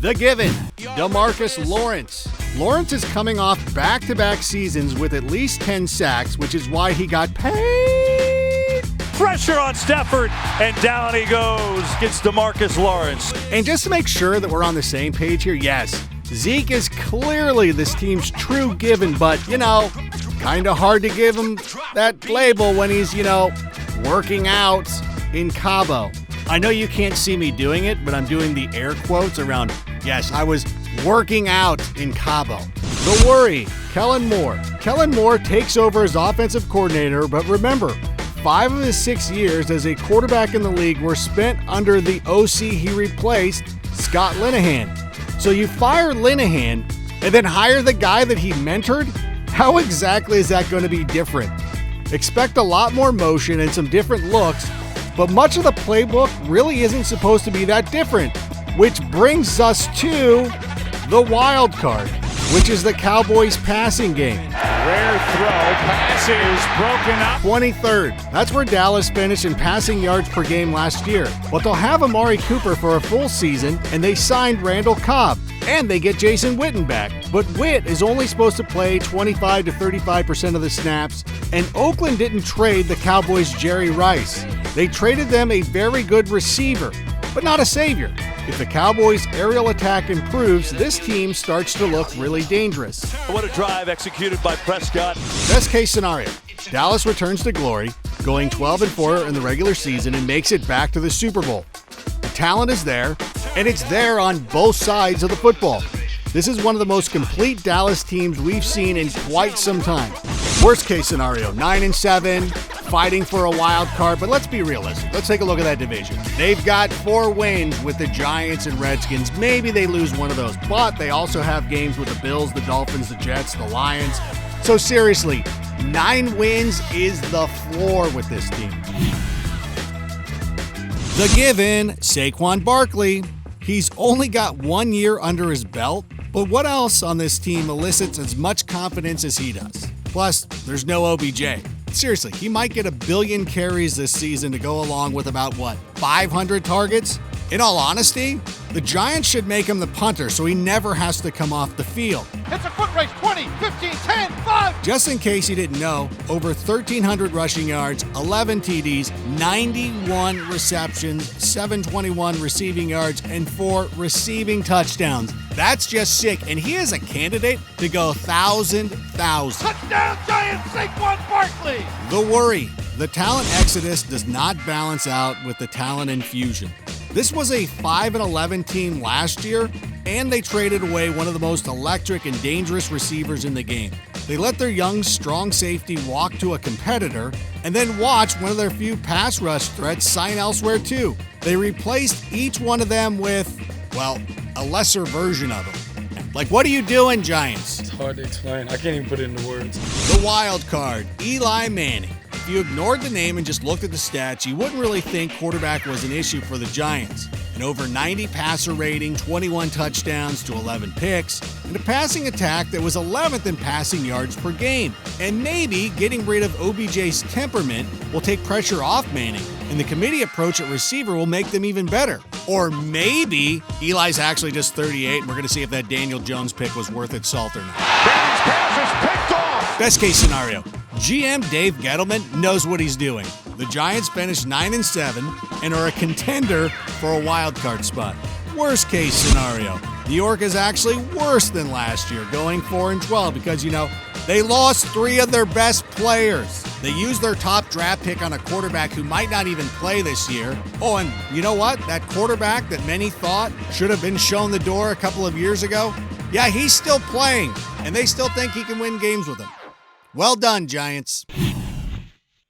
The given, DeMarcus Lawrence. Lawrence is coming off back-to-back seasons with at least 10 sacks, which is why he got paid. Pressure on Stafford, and down he goes. Gets DeMarcus Lawrence. And just to make sure that we're on the same page here, yes, Zeke is clearly this team's true given, but, kind of hard to give him that label when he's, working out in Cabo. I know you can't see me doing it, but I'm doing the air quotes around, yes, I was working out in Cabo. The worry, Kellen Moore. Kellen Moore takes over as offensive coordinator, but remember, 5 of his 6 years as a quarterback in the league were spent under the OC he replaced, Scott Linehan. So you fire Linehan and then hire the guy that he mentored? How exactly is that going to be different? Expect a lot more motion and some different looks, but much of the playbook really isn't supposed to be that different, which brings us to the wild card, which is the Cowboys passing game. Rare throw, pass is broken up. 23rd. That's where Dallas finished in passing yards per game last year. But they'll have Amari Cooper for a full season, and they signed Randall Cobb. And they get Jason Witten back. But Witt is only supposed to play 25 to 35% of the snaps, and Oakland didn't trade the Cowboys' Jerry Rice. They traded them a very good receiver, but not a savior. If the Cowboys' aerial attack improves, this team starts to look really dangerous. What a drive executed by Prescott. Best case scenario, Dallas returns to glory, going 12-4 in the regular season and makes it back to the Super Bowl. The talent is there, and it's there on both sides of the football. This is one of the most complete Dallas teams we've seen in quite some time. Worst case scenario, 9-7, fighting for a wild card, but let's be realistic. Let's take a look at that division. They've got 4 wins with the Giants and Redskins. Maybe they lose one of those, but they also have games with the Bills, the Dolphins, the Jets, the Lions. So seriously, 9 wins is the floor with this team. The given, Saquon Barkley. He's only got 1 year under his belt, but what else on this team elicits as much confidence as he does? Plus, there's no OBJ. Seriously, he might get 1 billion carries this season to go along with about, 500 targets? In all honesty, the Giants should make him the punter so he never has to come off the field. It's a foot race, 20, 15, 10, 5. Just in case you didn't know, over 1,300 rushing yards, 11 TDs, 91 receptions, 721 receiving yards, and 4 receiving touchdowns. That's just sick, and he is a candidate to go 1,000. Touchdown Giants, Saquon Barkley! The worry, the talent exodus does not balance out with the talent infusion. This was a 5-11 team last year, and they traded away one of the most electric and dangerous receivers in the game. They let their young, strong safety walk to a competitor, and then watched one of their few pass rush threats sign elsewhere too. They replaced each one of them with, a lesser version of them. Like, what are you doing, Giants? It's hard to explain. I can't even put it into words. The wild card, Eli Manning. If you ignored the name and just looked at the stats, you wouldn't really think quarterback was an issue for the Giants. An over 90 passer rating, 21 touchdowns to 11 picks, and a passing attack that was 11th in passing yards per game. And maybe getting rid of OBJ's temperament will take pressure off Manning, and the committee approach at receiver will make them even better. Or maybe Eli's actually just 38, and we're going to see if that Daniel Jones pick was worth its salt or not. Brady's pass is picked off. Best case scenario, GM Dave Gettleman knows what he's doing. The Giants finished 9-7 and are a contender for a wild card spot. Worst case scenario, New York is actually worse than last year, going 4-12 because, they lost 3 of their best players. They used their top draft pick on a quarterback who might not even play this year. Oh, and you know what? That quarterback that many thought should have been shown the door a couple of years ago, yeah, he's still playing, and they still think he can win games with him. Well done, Giants.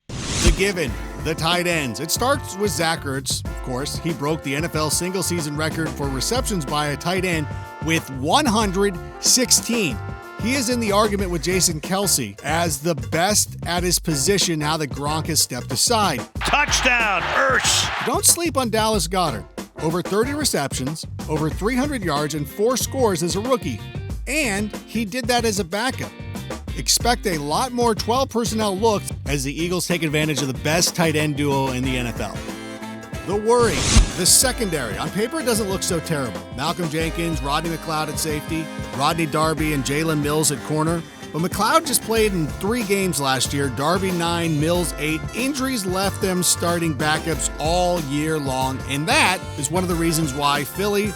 The given, the tight ends. It starts with Zach Ertz, of course. He broke the NFL single-season record for receptions by a tight end with 116. He is in the argument with Jason Kelce as the best at his position now that Gronk has stepped aside. Touchdown, Ertz! Don't sleep on Dallas Goedert. Over 30 receptions, over 300 yards, and 4 scores as a rookie. And he did that as a backup. Expect a lot more 12 personnel looks as the Eagles take advantage of the best tight end duo in the NFL. The worry, The secondary. On paper, it doesn't look so terrible. Malcolm Jenkins, Rodney McLeod at safety, Rodney Darby and Jalen Mills at corner. But McLeod just played in 3 games last year. Darby 9, Mills 8. Injuries left them starting backups all year long. And that is one of the reasons why Philly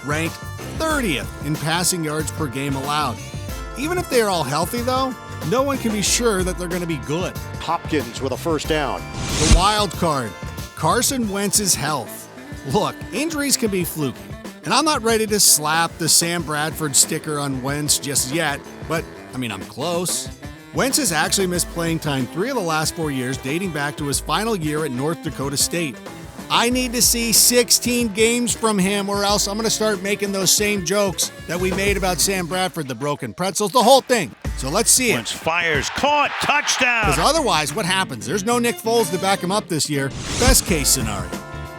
ranked 30th in passing yards per game allowed. Even if they're all healthy, though, no one can be sure that they're going to be good. Hopkins with a first down. The wild card, Carson Wentz's health. Look, injuries can be fluky, and I'm not ready to slap the Sam Bradford sticker on Wentz just yet, but, I'm close. Wentz has actually missed playing time 3 of the last 4 years, dating back to his final year at North Dakota State. I need to see 16 games from him, or else I'm going to start making those same jokes that we made about Sam Bradford, the broken pretzels, the whole thing. So let's see it. Wentz fires, caught, touchdown. Because otherwise, what happens? There's no Nick Foles to back him up this year. Best case scenario,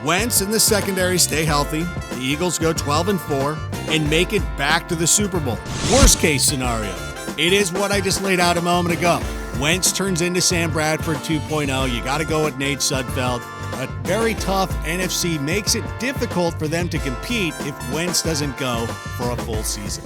Wentz and the secondary stay healthy, the Eagles go 12-4, and make it back to the Super Bowl. Worst case scenario, it is what I just laid out a moment ago. Wentz turns into Sam Bradford 2.0. You got to go with Nate Sudfeld. A very tough NFC makes it difficult for them to compete if Wentz doesn't go for a full season.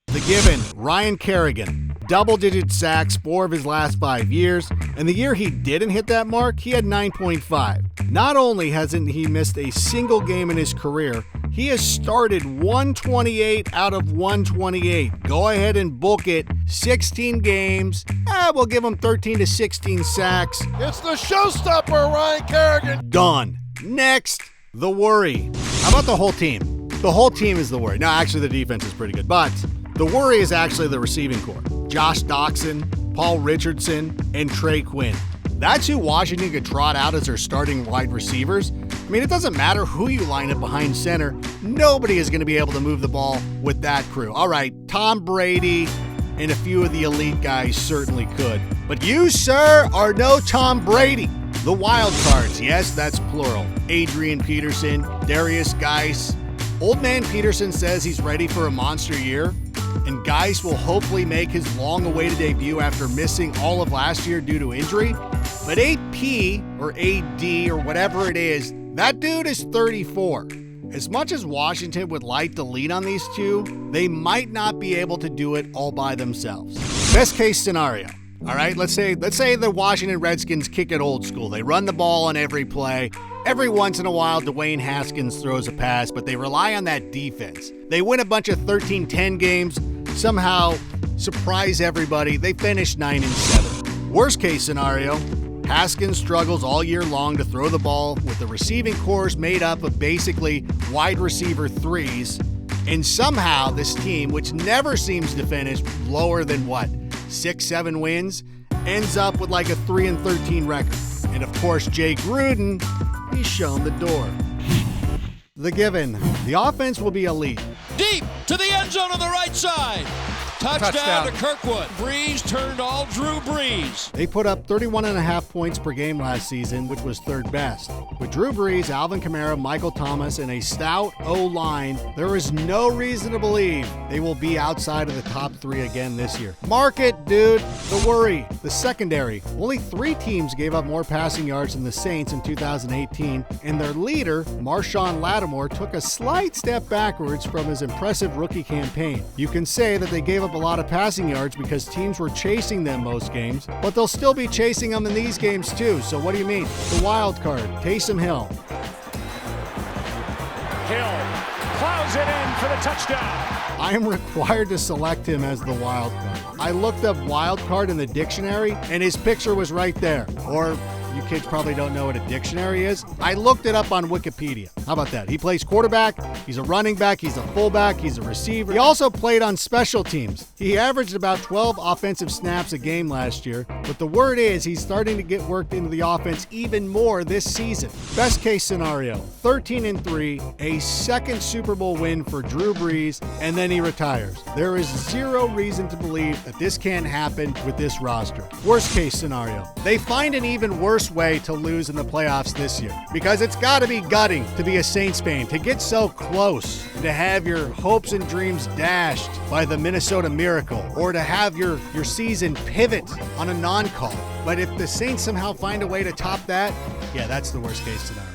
The given, Ryan Kerrigan. Double-digit sacks 4 of his last 5 years, and the year he didn't hit that mark, he had 9.5. Not only hasn't he missed a single game in his career, he has started 128 out of 128. Go ahead and book it. 16 games. We'll give him 13 to 16 sacks. It's the showstopper, Ryan Kerrigan. Done. Next, the worry. How about the whole team? The whole team is the worry. No, actually, the defense is pretty good, but the worry is actually the receiving corps. Josh Doxson, Paul Richardson, and Trey Quinn. That's who Washington could trot out as their starting wide receivers. It doesn't matter who you line up behind center. Nobody is going to be able to move the ball with that crew. All right, Tom Brady and a few of the elite guys certainly could. But you, sir, are no Tom Brady. The wild cards, yes, that's plural. Adrian Peterson, Darius Geis. Old man Peterson says he's ready for a monster year, and Geis will hopefully make his long-awaited debut after missing all of last year due to injury. But AP, or AD, or whatever it is, that dude is 34. As much as Washington would like to lean on these two, they might not be able to do it all by themselves. Best case scenario. All right, let's say the Washington Redskins kick it old school. They run the ball on every play. Every once in a while, Dwayne Haskins throws a pass, but they rely on that defense. They win a bunch of 13-10 games, somehow surprise everybody. They finish 9-7. Worst case scenario, Haskins struggles all year long to throw the ball with the receiving corps made up of basically wide receiver threes, and somehow this team, which never seems to finish lower than 6-7 wins, ends up with like a 3-13 record. And of course, Jay Gruden, he's shown the door. The given, the offense will be elite. Deep to the end zone on the right side. Touchdown to Kirkwood. Brees turned all Drew Brees. They put up 31.5 points per game last season, which was 3rd best. With Drew Brees, Alvin Kamara, Michael Thomas, and a stout O-line, there is no reason to believe they will be outside of the top 3 again this year. Mark it, dude. The worry, the secondary. Only 3 teams gave up more passing yards than the Saints in 2018, and their leader, Marshawn Lattimore, took a slight step backwards from his impressive rookie campaign. You can say that they gave up a lot of passing yards because teams were chasing them most games, but they'll still be chasing them in these games too. So what do you mean? The wild card, Taysom Hill. Hill plows it in for the touchdown. I am required to select him as the wild card. I looked up wild card in the dictionary and his picture was right there. Or you kids probably don't know what a dictionary is. I looked it up on Wikipedia. How about that? He plays quarterback, he's a running back, he's a fullback, he's a receiver. He also played on special teams. He averaged about 12 offensive snaps a game last year, but the word is he's starting to get worked into the offense even more this season. Best case scenario, 13-3, a second Super Bowl win for Drew Brees, and then he retires. There is zero reason to believe that this can't happen with this roster. Worst case scenario, they find an even worse way to lose in the playoffs this year, because it's got to be gutting to be a Saints fan, to get so close, to have your hopes and dreams dashed by the Minnesota Miracle, or to have your season pivot on a non-call. But if the Saints somehow find a way to top that, yeah, that's the worst case scenario.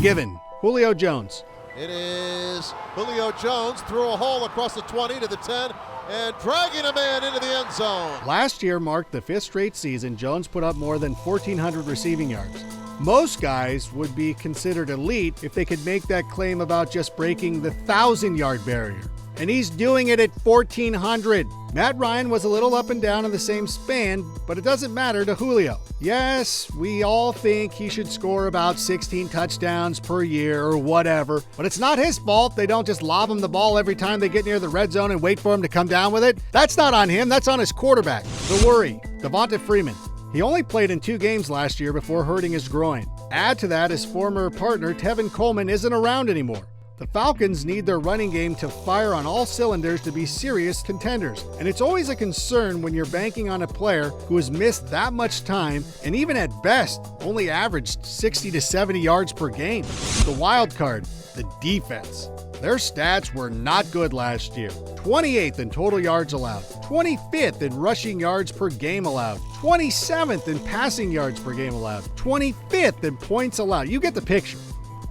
given, Julio Jones. It is Julio Jones through a hole across the 20 to the 10 and dragging a man into the end zone. Last year marked the 5th straight season Jones put up more than 1,400 receiving yards. Most guys would be considered elite if they could make that claim about just breaking the 1,000-yard barrier. And he's doing it at 1,400. Matt Ryan was a little up and down in the same span, but it doesn't matter to Julio. Yes, we all think he should score about 16 touchdowns per year or whatever, but it's not his fault they don't just lob him the ball every time they get near the red zone and wait for him to come down with it. That's not on him, that's on his quarterback. The worry, Dumontet Freeman. He only played in 2 games last year before hurting his groin. Add to that, his former partner Tevin Coleman isn't around anymore. The Falcons need their running game to fire on all cylinders to be serious contenders. And it's always a concern when you're banking on a player who has missed that much time and even at best only averaged 60 to 70 yards per game. The wild card, the defense. Their stats were not good last year. 28th in total yards allowed, 25th in rushing yards per game allowed, 27th in passing yards per game allowed, 25th in points allowed. You get the picture.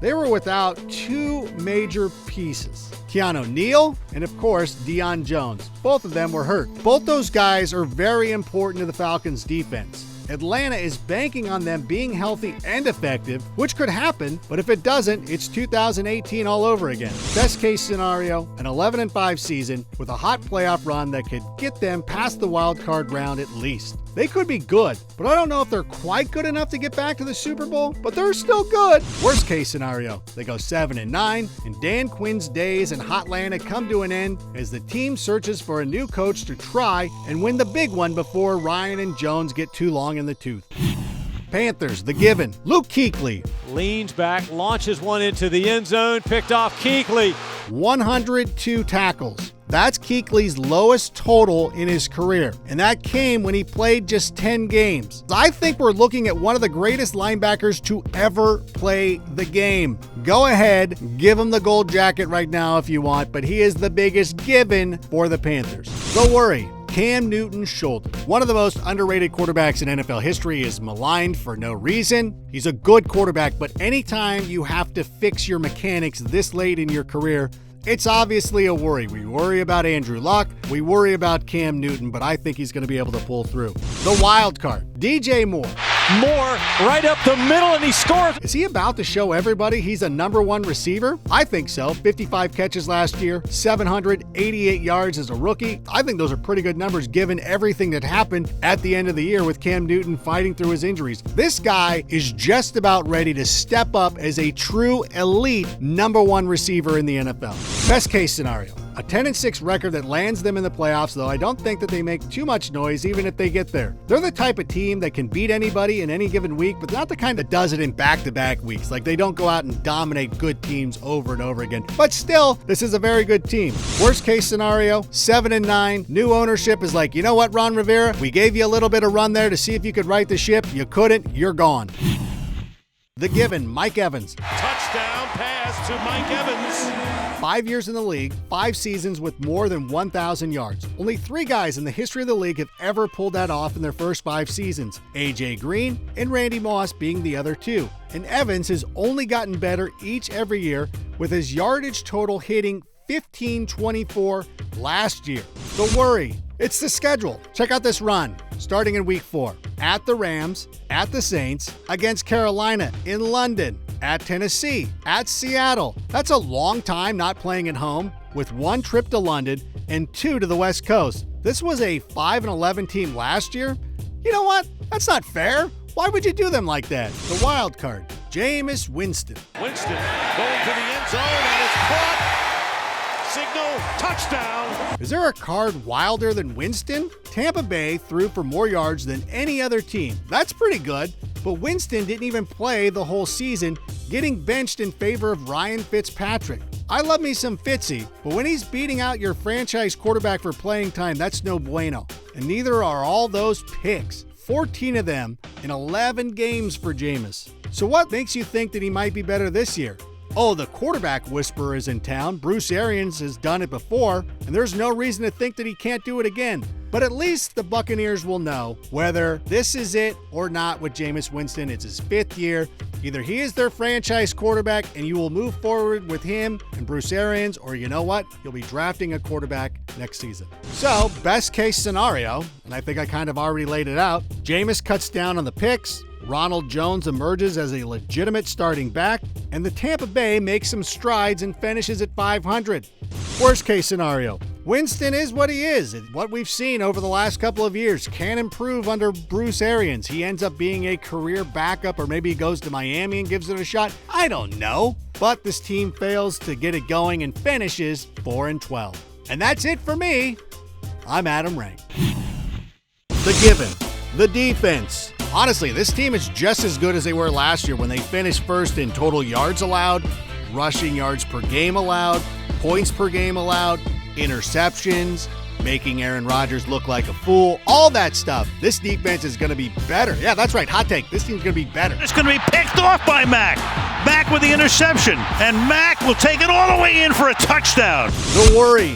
They were without 2 major pieces, Keanu Neal and, of course, Deion Jones. Both of them were hurt. Both those guys are very important to the Falcons' defense. Atlanta is banking on them being healthy and effective, which could happen, but if it doesn't, it's 2018 all over again. Best case scenario, an 11-5 season with a hot playoff run that could get them past the wild card round at least. They could be good, but I don't know if they're quite good enough to get back to the Super Bowl, but they're still good. Worst case scenario, they go 7-9, and Dan Quinn's days in Hotlanta come to an end as the team searches for a new coach to try and win the big one before Ryan and Jones get too long in the tooth. Panthers, the given, Luke Kuechly. Leans back, launches one into the end zone, picked off Kuechly. 102 tackles. That's Kuechly's lowest total in his career, and that came when he played just 10 games. I think we're looking at one of the greatest linebackers to ever play the game. Go ahead, give him the gold jacket right now if you want, but he is the biggest given for the Panthers. The worry, Cam Newton's shoulder. One of the most underrated quarterbacks in NFL history is maligned for no reason. He's a good quarterback, but anytime you have to fix your mechanics this late in your career, it's obviously a worry. We worry about Andrew Luck. We worry about Cam Newton, but I think he's going to be able to pull through. The wild card, DJ Moore. Moore right up the middle, and he scores. Is he about to show everybody he's a #1 receiver? I think so. 55 catches last year, 788 yards as a rookie. I think those are pretty good numbers given everything that happened at the end of the year with Cam Newton fighting through his injuries. This guy is just about ready to step up as a true elite #1 receiver in the NFL. Best case scenario, a 10-6 record that lands them in the playoffs, though I don't think that they make too much noise even if they get there. They're the type of team that can beat anybody in any given week, but not the kind that does it in back-to-back weeks. Like, they don't go out and dominate good teams over and over again. But still, this is a very good team. Worst case scenario, 7-9. New ownership is like, you know what, Ron Rivera? We gave you a little bit of run there to see if you could right the ship. You couldn't. You're gone. The given, Mike Evans. Touchdown pass to Mike Evans. 5 years in the league, 5 seasons with more than 1,000 yards. Only 3 guys in the history of the league have ever pulled that off in their first 5 seasons. A.J. Green and Randy Moss being the other 2. And Evans has only gotten better every year, with his yardage total hitting 1524 last year. The worry, it's the schedule. Check out this run, starting in week 4. At the Rams, at the Saints, against Carolina, in London, at Tennessee, at Seattle. That's a long time not playing at home, with 1 trip to London and 2 to the West Coast. This was a 5-11 team last year. You know what? That's not fair. Why would you do them like that? The wild card, Jameis Winston. Winston going to the end zone, and it's caught. Signal, touchdown. Is there a card wilder than Winston? Tampa Bay threw for more yards than any other team. That's pretty good, but Winston didn't even play the whole season, getting benched in favor of Ryan Fitzpatrick. I love me some Fitzy, but when he's beating out your franchise quarterback for playing time, that's no bueno. And neither are all those picks. 14 of them in 11 games for Jameis. So what makes you think that he might be better this year? Oh, the quarterback whisperer is in town. Bruce Arians has done it before, and there's no reason to think that he can't do it again. But at least the Buccaneers will know whether this is it or not with Jameis Winston. It's his 5th year. Either he is their franchise quarterback and you will move forward with him and Bruce Arians, or you know what? You'll be drafting a quarterback next season. So, best case scenario, and I think I kind of already laid it out, Jameis cuts down on the picks, Ronald Jones emerges as a legitimate starting back, and the Tampa Bay makes some strides and finishes at 500. Worst case scenario, Winston is what he is. What we've seen over the last couple of years can improve under Bruce Arians. He ends up being a career backup, or maybe he goes to Miami and gives it a shot. I don't know. But this team fails to get it going and finishes 4-12. And that's it for me. I'm Adam Rank. The given. The defense. Honestly, this team is just as good as they were last year when they finished first in total yards allowed, rushing yards per game allowed, points per game allowed, interceptions, making Aaron Rodgers look like a fool, all that stuff. This defense is going to be better. Yeah, that's right. Hot take. This team's going to be better. It's going to be picked off by Mack. Mack with the interception, and Mack will take it all the way in for a touchdown. The worry.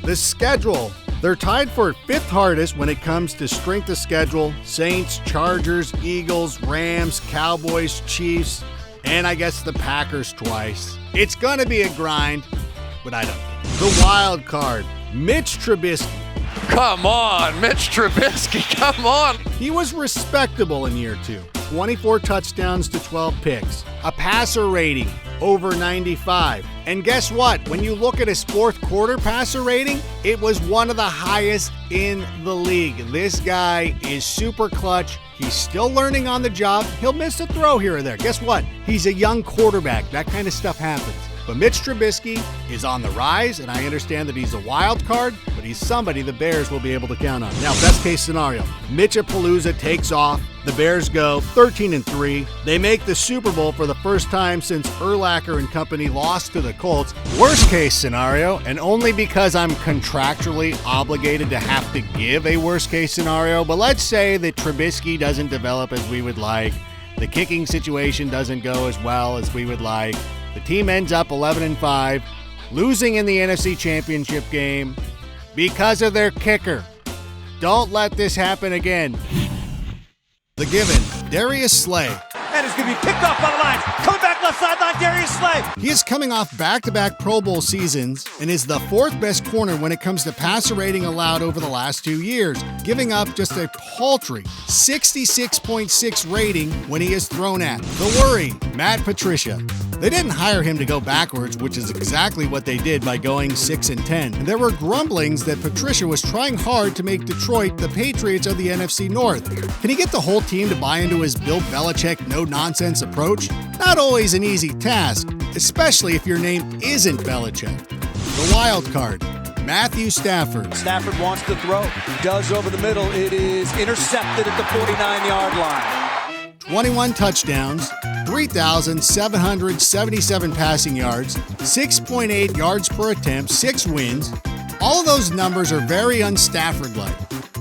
The schedule. They're tied for 5th hardest when it comes to strength of schedule. Saints, Chargers, Eagles, Rams, Cowboys, Chiefs, and I guess the Packers twice. It's going to be a grind, but I don't care. The wild card, Mitch Trubisky. Come on, Mitch Trubisky, come on. He was respectable in year 2. 24 touchdowns to 12 picks. A passer rating over 95. And guess what? When you look at his 4th quarter passer rating, it was one of the highest in the league. This guy is super clutch. He's still learning on the job. He'll miss a throw here or there. Guess what? He's a young quarterback. That kind of stuff happens. But Mitch Trubisky is on the rise, and I understand that he's a wild card, but he's somebody the Bears will be able to count on. Now, best case scenario, Mitchapalooza takes off. The Bears go 13-3. They make the Super Bowl for the first time since Urlacher and company lost to the Colts. Worst case scenario, and only because I'm contractually obligated to have to give a worst case scenario, but let's say that Trubisky doesn't develop as we would like. The kicking situation doesn't go as well as we would like. The team ends up 11-5, losing in the NFC Championship game because of their kicker. Don't let this happen again. The given, Darius Slay. And it's going to be picked off by the Lions. Coming back left sideline, Darius Slay. He is coming off back-to-back Pro Bowl seasons and is the 4th best corner when it comes to passer rating allowed over the last 2 years, giving up just a paltry 66.6 rating when he is thrown at. The worry, Matt Patricia. They didn't hire him to go backwards, which is exactly what they did by going 6-10. And there were grumblings that Patricia was trying hard to make Detroit the Patriots of the NFC North. Can he get the whole team to buy into his Bill Belichick no-nonsense approach? Not always an easy task, especially if your name isn't Belichick. The wild card, Matthew Stafford. Stafford wants to throw. He does over the middle. It is intercepted at the 49-yard line. 21 touchdowns, 3,777 passing yards, 6.8 yards per attempt, 6 wins. All of those numbers are very un-Stafford-like.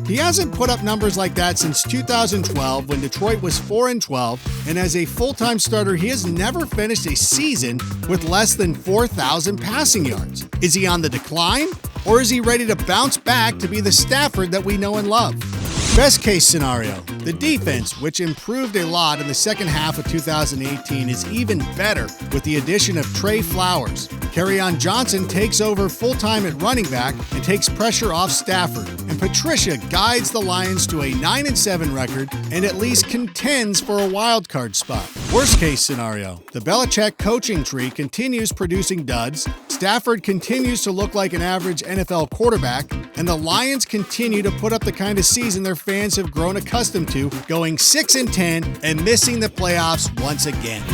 He hasn't put up numbers like that since 2012 when Detroit was 4-12, and as a full-time starter, he has never finished a season with less than 4,000 passing yards. Is he on the decline, or is he ready to bounce back to be the Stafford that we know and love? Best case scenario, the defense, which improved a lot in the second half of 2018, is even better with the addition of Trey Flowers. Kerryon Johnson takes over full-time at running back and takes pressure off Stafford. And Patricia guides the Lions to a 9-7 record and at least contends for a wild card spot. Worst case scenario, the Belichick coaching tree continues producing duds, Stafford continues to look like an average NFL quarterback, and the Lions continue to put up the kind of season their fans have grown accustomed to, going 6-10 and missing the playoffs once again.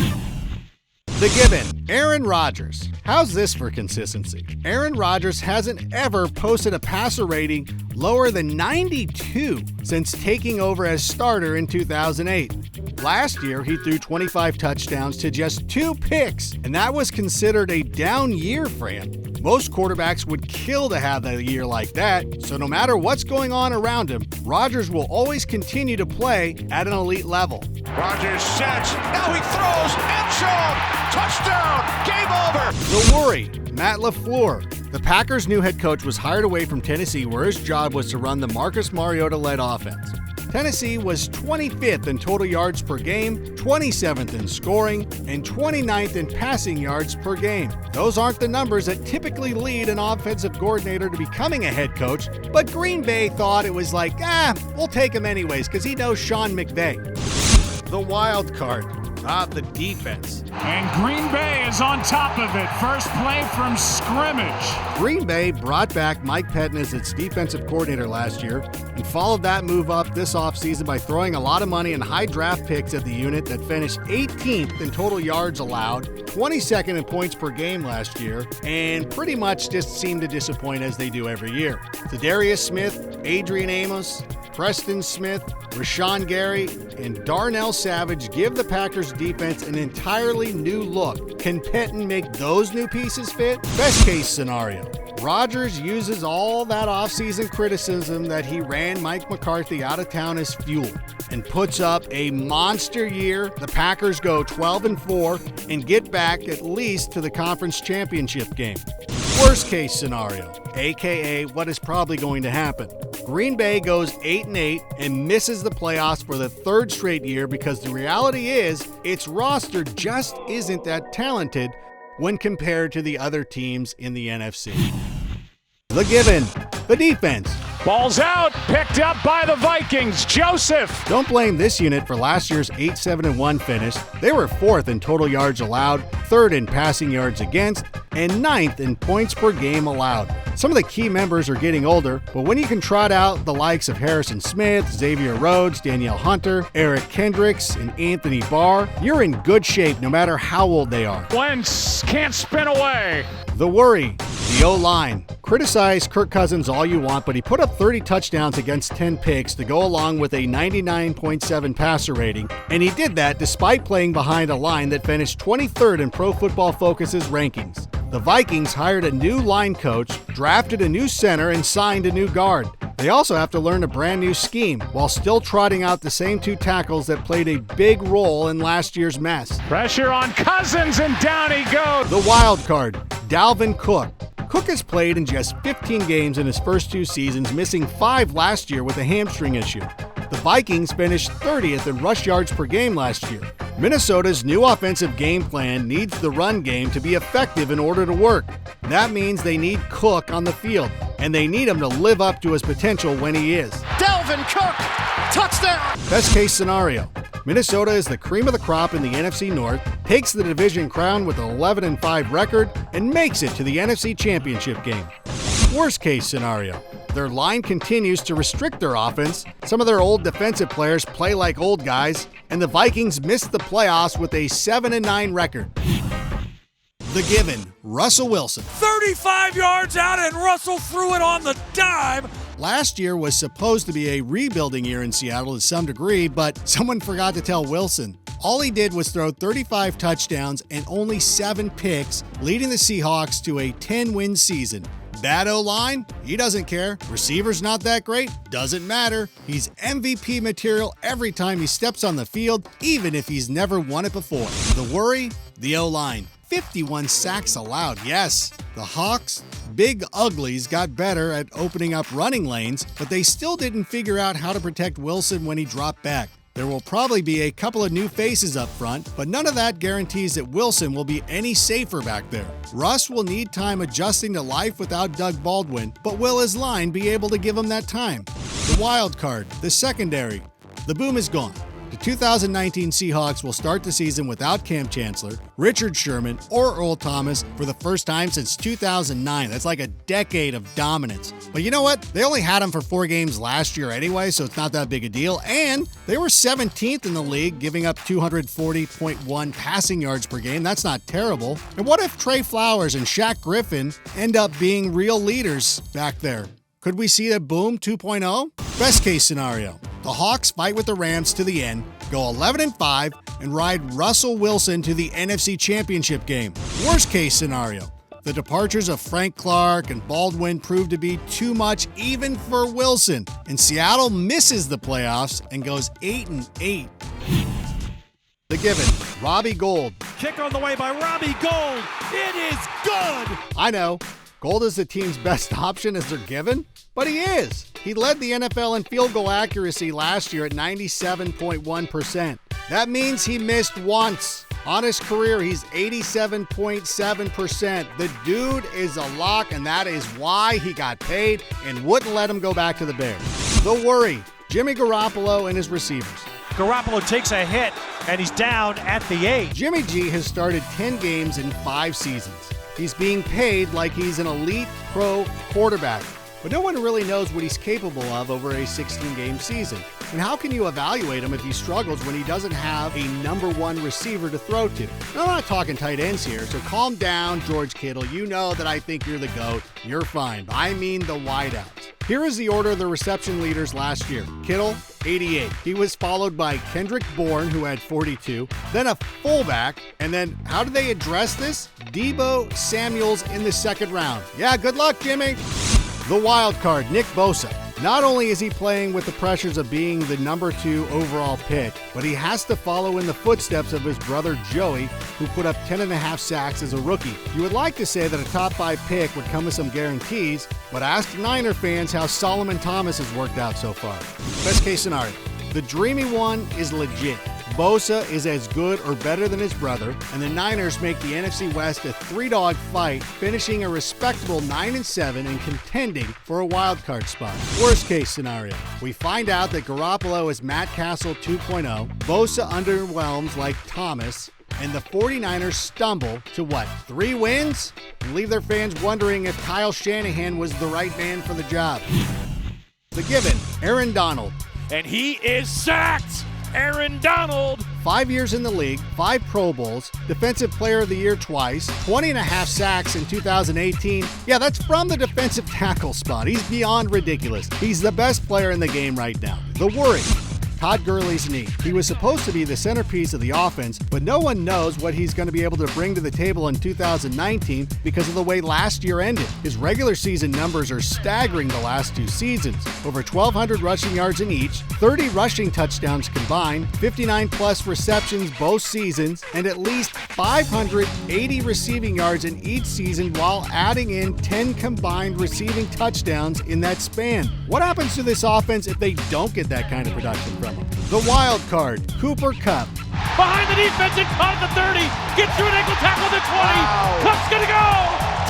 The given, Aaron Rodgers. How's this for consistency? Aaron Rodgers hasn't ever posted a passer rating lower than 92 since taking over as starter in 2008. Last year, he threw 25 touchdowns to just 2 picks, and that was considered a down year for him. Most quarterbacks would kill to have a year like that, so no matter what's going on around him, Rodgers will always continue to play at an elite level. Rodgers sets, now he throws, end zone, touchdown, game over. The worry, Matt LaFleur. The Packers' new head coach was hired away from Tennessee, where his job was to run the Marcus Mariota-led offense. Tennessee was 25th in total yards per game, 27th in scoring, and 29th in passing yards per game. Those aren't the numbers that typically lead an offensive coordinator to becoming a head coach, but Green Bay thought it was like, we'll take him anyways because he knows Sean McVay. The wild card. The defense. And Green Bay is on top of it. First play from scrimmage. Green Bay brought back Mike Pettin as its defensive coordinator last year and followed that move up this offseason by throwing a lot of money and high draft picks at the unit that finished 18th in total yards allowed, 22nd in points per game last year, and pretty much just seemed to disappoint as they do every year. Zadarius Smith, Adrian Amos, Preston Smith, Rashawn Gary, and Darnell Savage give the Packers defense an entirely new look. Can Pettin make those new pieces fit? Best case scenario. Rodgers uses all that offseason criticism that he ran Mike McCarthy out of town as fuel and puts up a monster year. The Packers go 12-4 and get back at least to the conference championship game. Worst case scenario, aka what is probably going to happen. Green Bay goes 8-8 and misses the playoffs for the third straight year because the reality is its roster just isn't that talented when compared to the other teams in the NFC. The given, the defense. Ball's out, picked up by the Vikings. Joseph. Don't blame this unit for last year's 8-7-1 finish. They were 4th in total yards allowed, 3rd in passing yards against, and 9th in points per game allowed. Some of the key members are getting older, but when you can trot out the likes of Harrison Smith, Xavier Rhodes, Danielle Hunter, Eric Kendricks, and Anthony Barr, you're in good shape no matter how old they are. Wentz can't spin away. The worry, the O-line. Criticize Kirk Cousins all you want, but he put up 30 touchdowns against 10 picks to go along with a 99.7 passer rating, and he did that despite playing behind a line that finished 23rd in Pro Football Focus's rankings. The Vikings hired a new line coach, drafted a new center, and signed a new guard. They also have to learn a brand new scheme while still trotting out the same 2 tackles that played a big role in last year's mess. Pressure on Cousins, and down he goes. The wild card, Dalvin Cook. Cook has played in just 15 games in his first 2 seasons, missing 5 last year with a hamstring issue. The Vikings finished 30th in rush yards per game last year. Minnesota's new offensive game plan needs the run game to be effective in order to work. That means they need Cook on the field, and they need him to live up to his potential when he is. Dalvin Cook, touchdown! Best case scenario. Minnesota is the cream of the crop in the NFC North, takes the division crown with an 11-5 record, and makes it to the NFC Championship game. Worst case scenario. Their line continues to restrict their offense, some of their old defensive players play like old guys, and the Vikings missed the playoffs with a 7-9 record. The given, Russell Wilson. 35 yards out and Russell threw it on the dime. Last year was supposed to be a rebuilding year in Seattle to some degree, but someone forgot to tell Wilson. All he did was throw 35 touchdowns and only 7 picks, leading the Seahawks to a 10-win season. Bad O-line? He doesn't care. Receiver's not that great? Doesn't matter. He's MVP material every time he steps on the field, even if he's never won it before. The worry? The O-line. 51 sacks allowed, yes. The Hawks, big uglies, got better at opening up running lanes, but they still didn't figure out how to protect Wilson when he dropped back. There will probably be a couple of new faces up front, but none of that guarantees that Wilson will be any safer back there. Russ will need time adjusting to life without Doug Baldwin, but will his line be able to give him that time? The wild card, the secondary. The boom is gone. The 2019 Seahawks will start the season without Cam Chancellor, Richard Sherman, or Earl Thomas for the first time since 2009. That's like a decade of dominance. But you know what? They only had him for 4 games last year anyway, so it's not that big a deal. And they were 17th in the league, giving up 240.1 passing yards per game. That's not terrible. And what if Trey Flowers and Shaq Griffin end up being real leaders back there? Could we see a boom 2.0? Best case scenario. The Hawks fight with the Rams to the end, go 11-5, and ride Russell Wilson to the NFC Championship game. Worst case scenario. The departures of Frank Clark and Baldwin prove to be too much even for Wilson, and Seattle misses the playoffs and goes 8-8. The given, Robbie Gould. Kick on the way by Robbie Gould. It is good. I know. Gold is the team's best option as they're given? But he is. He led the NFL in field goal accuracy last year at 97.1%. That means he missed once. On his career, he's 87.7%. The dude is a lock, and that is why he got paid and wouldn't let him go back to the Bears. The worry, Jimmy Garoppolo and his receivers. Garoppolo takes a hit, and he's down at the 8. Jimmy G has started 10 games in 5 seasons. He's being paid like he's an elite pro quarterback, but no one really knows what he's capable of over a 16-game season. And how can you evaluate him if he struggles when he doesn't have a number 1 receiver to throw to? No, I'm not talking tight ends here, so calm down, George Kittle. You know that I think you're the GOAT. You're fine. I mean the wideouts. Here is the order of the reception leaders last year. Kittel, 88. He was followed by Kendrick Bourne, who had 42, then a fullback, and then how do they address this? Deebo Samuels in the second round. Yeah, good luck, Jimmy. The wild card, Nick Bosa. Not only is he playing with the pressures of being the number 2 overall pick, but he has to follow in the footsteps of his brother Joey, who put up 10.5 sacks as a rookie. You would like to say that a top 5 pick would come with some guarantees, but ask Niner fans how Solomon Thomas has worked out so far. Best case scenario, the dreamy one is legit. Bosa is as good or better than his brother, and the Niners make the NFC West a 3-dog fight, finishing a respectable 9-7 and contending for a wild card spot. Worst case scenario, we find out that Garoppolo is Matt Castle 2.0, Bosa underwhelms like Thomas, and the 49ers stumble to what, 3 wins? And leave their fans wondering if Kyle Shanahan was the right man for the job. The given, Aaron Donald. And he is sacked! Aaron Donald. 5 years in the league, 5 Pro Bowls, Defensive Player of the Year twice, 20.5 sacks in 2018. Yeah, that's from the defensive tackle spot. He's beyond ridiculous. He's the best player in the game right now. The worry, Todd Gurley's knee. He was supposed to be the centerpiece of the offense, but no one knows what he's going to be able to bring to the table in 2019 because of the way last year ended. His regular season numbers are staggering the last 2 seasons. Over 1,200 rushing yards in each, 30 rushing touchdowns combined, 59-plus receptions both seasons, and at least 580 receiving yards in each season while adding in 10 combined receiving touchdowns in that span. What happens to this offense if they don't get that kind of production from him? The wild card, Cooper Kupp. Behind the defense and caught at the 30. Gets through an ankle tackle at the 20. Kupp's going to go.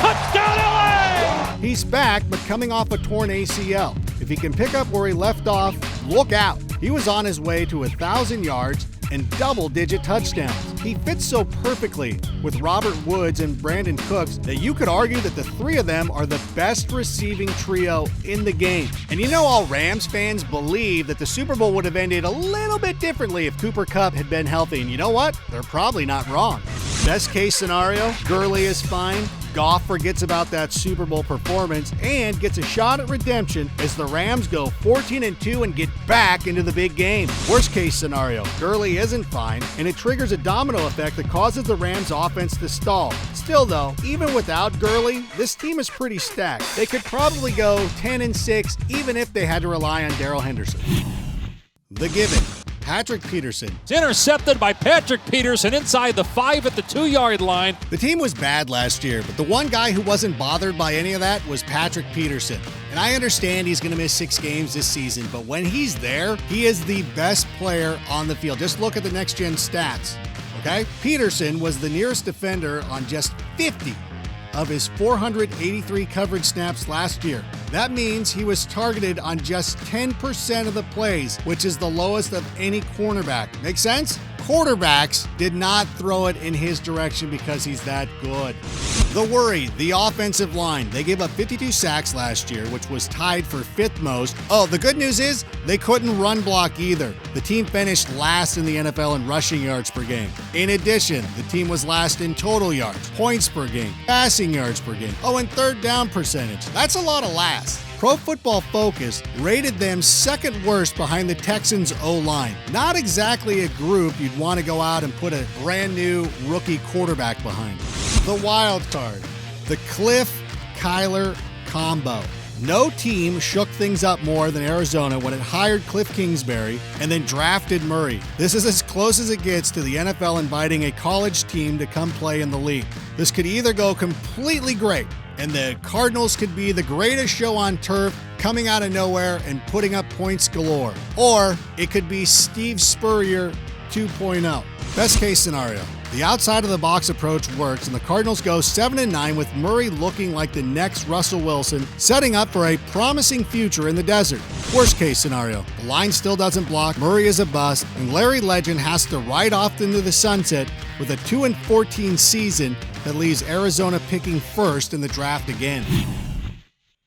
Touchdown, LA. He's back, but coming off a torn ACL. If he can pick up where he left off, look out. He was on his way to 1,000 yards and double-digit touchdowns. He fits so perfectly with Robert Woods and Brandon Cooks that you could argue that the 3 of them are the best receiving trio in the game. And you know all Rams fans believe that the Super Bowl would have ended a little bit differently if Cooper Kupp had been healthy. And you know what? They're probably not wrong. Best case scenario, Gurley is fine. Goff forgets about that Super Bowl performance and gets a shot at redemption as the Rams go 14-2 and get back into the big game. Worst case scenario, Gurley isn't fine, and it triggers a domino effect that causes the Rams offense to stall. Still though, even without Gurley, this team is pretty stacked. They could probably go 10-6 even if they had to rely on Darrell Henderson. The given. Patrick Peterson. It's intercepted by Patrick Peterson inside the 5 at the 2-yard line. The team was bad last year, but the one guy who wasn't bothered by any of that was Patrick Peterson. And I understand he's going to miss 6 games this season, but when he's there, he is the best player on the field. Just look at the next-gen stats, okay? Peterson was the nearest defender on just 50 of his 483 coverage snaps last year. That means he was targeted on just 10% of the plays, which is the lowest of any cornerback. Make sense? Quarterbacks did not throw it in his direction because he's that good. The worry, the offensive line. They gave up 52 sacks last year, which was tied for 5th most. Oh, the good news is they couldn't run block either. The team finished last in the NFL in rushing yards per game. In addition, the team was last in total yards, points per game, passing yards per game. Oh, and 3rd down percentage. That's a lot of last. Pro Football Focus rated them 2nd worst behind the Texans' O-line. Not exactly a group you'd want to go out and put a brand new rookie quarterback behind. The wild card, the Cliff-Kyler combo. No team shook things up more than Arizona when it hired Cliff Kingsbury and then drafted Murray. This is as close as it gets to the NFL inviting a college team to come play in the league. This could either go completely great and the Cardinals could be the greatest show on turf, coming out of nowhere and putting up points galore. Or it could be Steve Spurrier 2.0. Best case scenario, the outside of the box approach works and the Cardinals go 7-9 with Murray looking like the next Russell Wilson, setting up for a promising future in the desert. Worst case scenario, the line still doesn't block, Murray is a bust, and Larry Legend has to ride off into the sunset with a 2-14 season that leaves Arizona picking first in the draft again.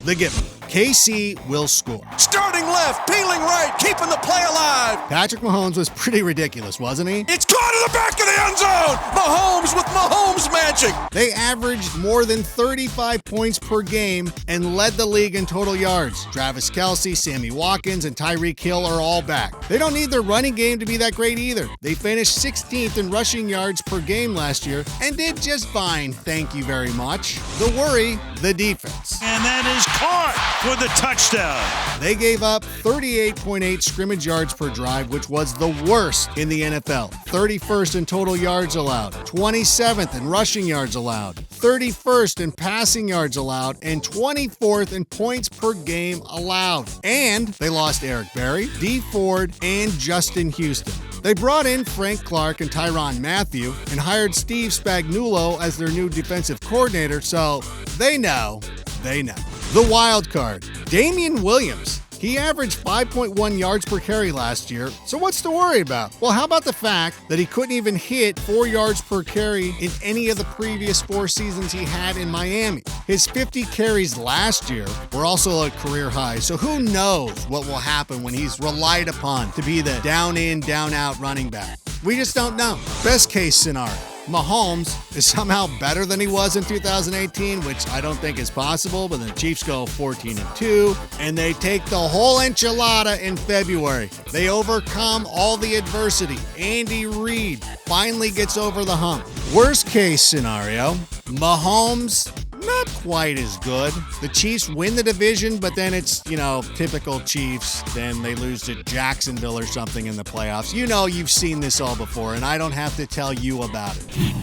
The given. KC will score. Starting left, peeling right, keeping the play alive. Patrick Mahomes was pretty ridiculous, wasn't he? It's caught in the back of the end zone. Mahomes with Mahomes magic. They averaged more than 35 points per game and led the league in total yards. Travis Kelce, Sammy Watkins, and Tyreek Hill are all back. They don't need their running game to be that great either. They finished 16th in rushing yards per game last year and did just fine, thank you very much. The worry, the defense. And that is caught with a touchdown. They gave up 38.8 scrimmage yards per drive, which was the worst in the NFL. 31st in total yards allowed, 27th in rushing yards allowed, 31st in passing yards allowed, and 24th in points per game allowed. And they lost Eric Berry, Dee Ford, and Justin Houston. They brought in Frank Clark and Tyrann Mathieu and hired Steve Spagnuolo as their new defensive coordinator, so they know. The wild card, Damian Williams. He averaged 5.1 yards per carry last year, so what's to worry about? Well, how about the fact that he couldn't even hit 4 yards per carry in any of the previous 4 seasons he had in Miami? His 50 carries last year were also a career high, so who knows what will happen when he's relied upon to be the down-in, down-out running back. We just don't know. Best case scenario, Mahomes is somehow better than he was in 2018, which I don't think is possible, but the Chiefs go 14-2, and they take the whole enchilada in February. They overcome all the adversity. Andy Reid finally gets over the hump. Worst case scenario, Mahomes not quite as good. The Chiefs win the division, but then it's, typical Chiefs. Then they lose to Jacksonville or something in the playoffs. You've seen this all before, and I don't have to tell you about it.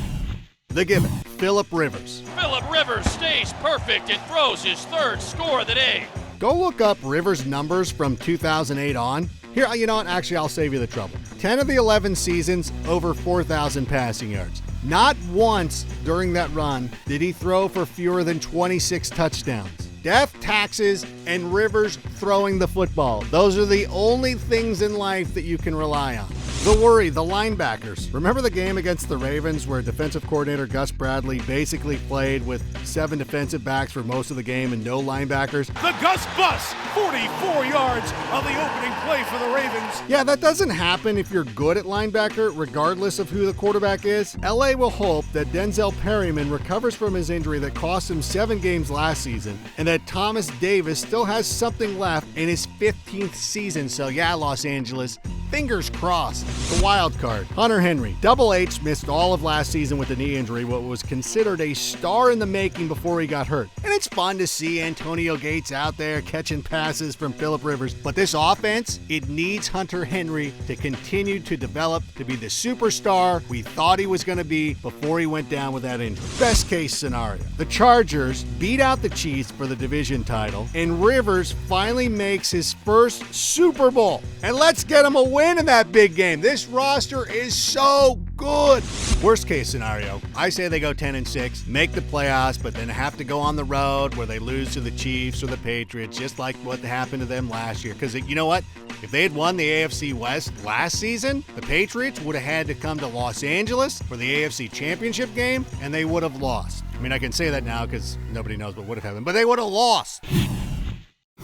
The given, Phillip Rivers. Phillip Rivers stays perfect and throws his third score of the day. Go look up Rivers' numbers from 2008 on. Here, you know what? Actually, I'll save you the trouble. 10 of the 11 seasons, over 4,000 passing yards. Not once during that run did he throw for fewer than 26 touchdowns. Death, taxes, and Rivers throwing the football. Those are the only things in life that you can rely on. The worry, the linebackers. Remember the game against the Ravens where defensive coordinator Gus Bradley basically played with 7 defensive backs for most of the game and no linebackers? The Gus Bus, 44 yards on the opening play for the Ravens. Yeah, that doesn't happen if you're good at linebacker, regardless of who the quarterback is. LA will hope that Denzel Perryman recovers from his injury that cost him 7 games last season, and that Thomas Davis still has something left in his 15th season. So yeah, Los Angeles, fingers crossed. The wild card, Hunter Henry. Double H missed all of last season with a knee injury, what was considered a star in the making before he got hurt. And it's fun to see Antonio Gates out there catching passes from Phillip Rivers. But this offense, it needs Hunter Henry to continue to develop to be the superstar we thought he was going to be before he went down with that injury. Best case scenario, the Chargers beat out the Chiefs for the division title, and Rivers finally makes his first Super Bowl. And let's get him a win in that big game. This roster is so good. Worst case scenario, I say they go 10-6, make the playoffs, but then have to go on the road where they lose to the Chiefs or the Patriots, just like what happened to them last year. Because you know what? If they had won the AFC West last season, the Patriots would have had to come to Los Angeles for the AFC Championship game, and they would have lost. I mean, I can say that now because nobody knows what would have happened, but they would have lost.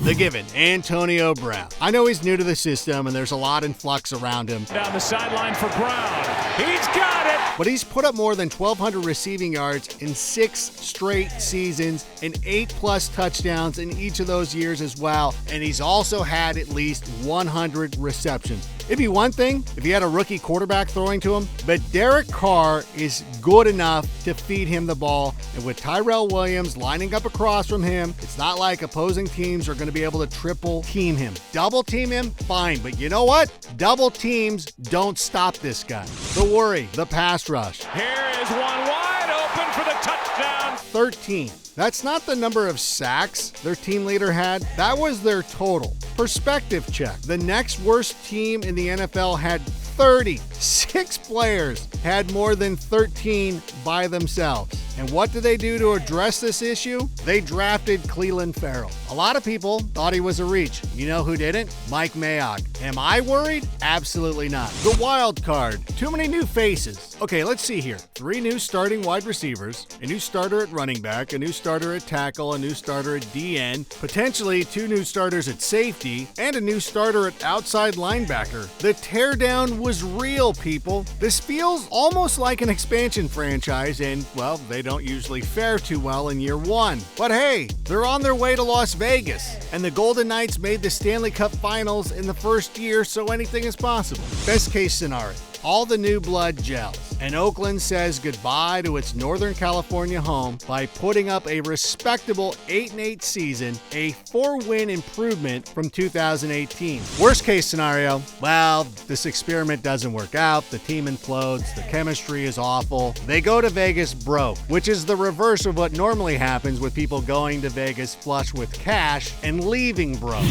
The given, Antonio Brown. I know he's new to the system and there's a lot in flux around him. Down the sideline for Brown. He's got it! But he's put up more than 1,200 receiving yards in 6 straight seasons and 8+ touchdowns in each of those years as well. And he's also had at least 100 receptions. It'd be one thing if he had a rookie quarterback throwing to him, but Derek Carr is good enough to feed him the ball. And with Tyrell Williams lining up across from him, it's not like opposing teams are going to be able to triple team him. Double team him, fine. But you know what? Double teams don't stop this guy. The worry, the pass rush. Here is one wide open for the touchdown. 13. That's not the number of sacks their team leader had. That was their total. Perspective check. The next worst team in the NFL had 30. 6 players had more than 13 by themselves. And what did they do to address this issue? They drafted Clelin Ferrell. A lot of people thought he was a reach. You know who didn't? Mike Mayock. Am I worried? Absolutely not. The wild card. Too many new faces. Okay, let's see here. 3 new starting wide receivers, a new starter at running back, a new starter at tackle, a new starter at DN, potentially 2 new starters at safety, and a new starter at outside linebacker. The teardown was real, people. This feels almost like an expansion franchise, and, well, they don't usually fare too well in year 1. But hey, they're on their way to Las Vegas, and the Golden Knights made the Stanley Cup Finals in the first year, so anything is possible. Best case scenario. All the new blood gels, and Oakland says goodbye to its Northern California home by putting up a respectable 8-8 season, a 4-win improvement from 2018. Worst case scenario, well, this experiment doesn't work out, the team implodes, the chemistry is awful, they go to Vegas broke, which is the reverse of what normally happens with people going to Vegas flush with cash and leaving broke.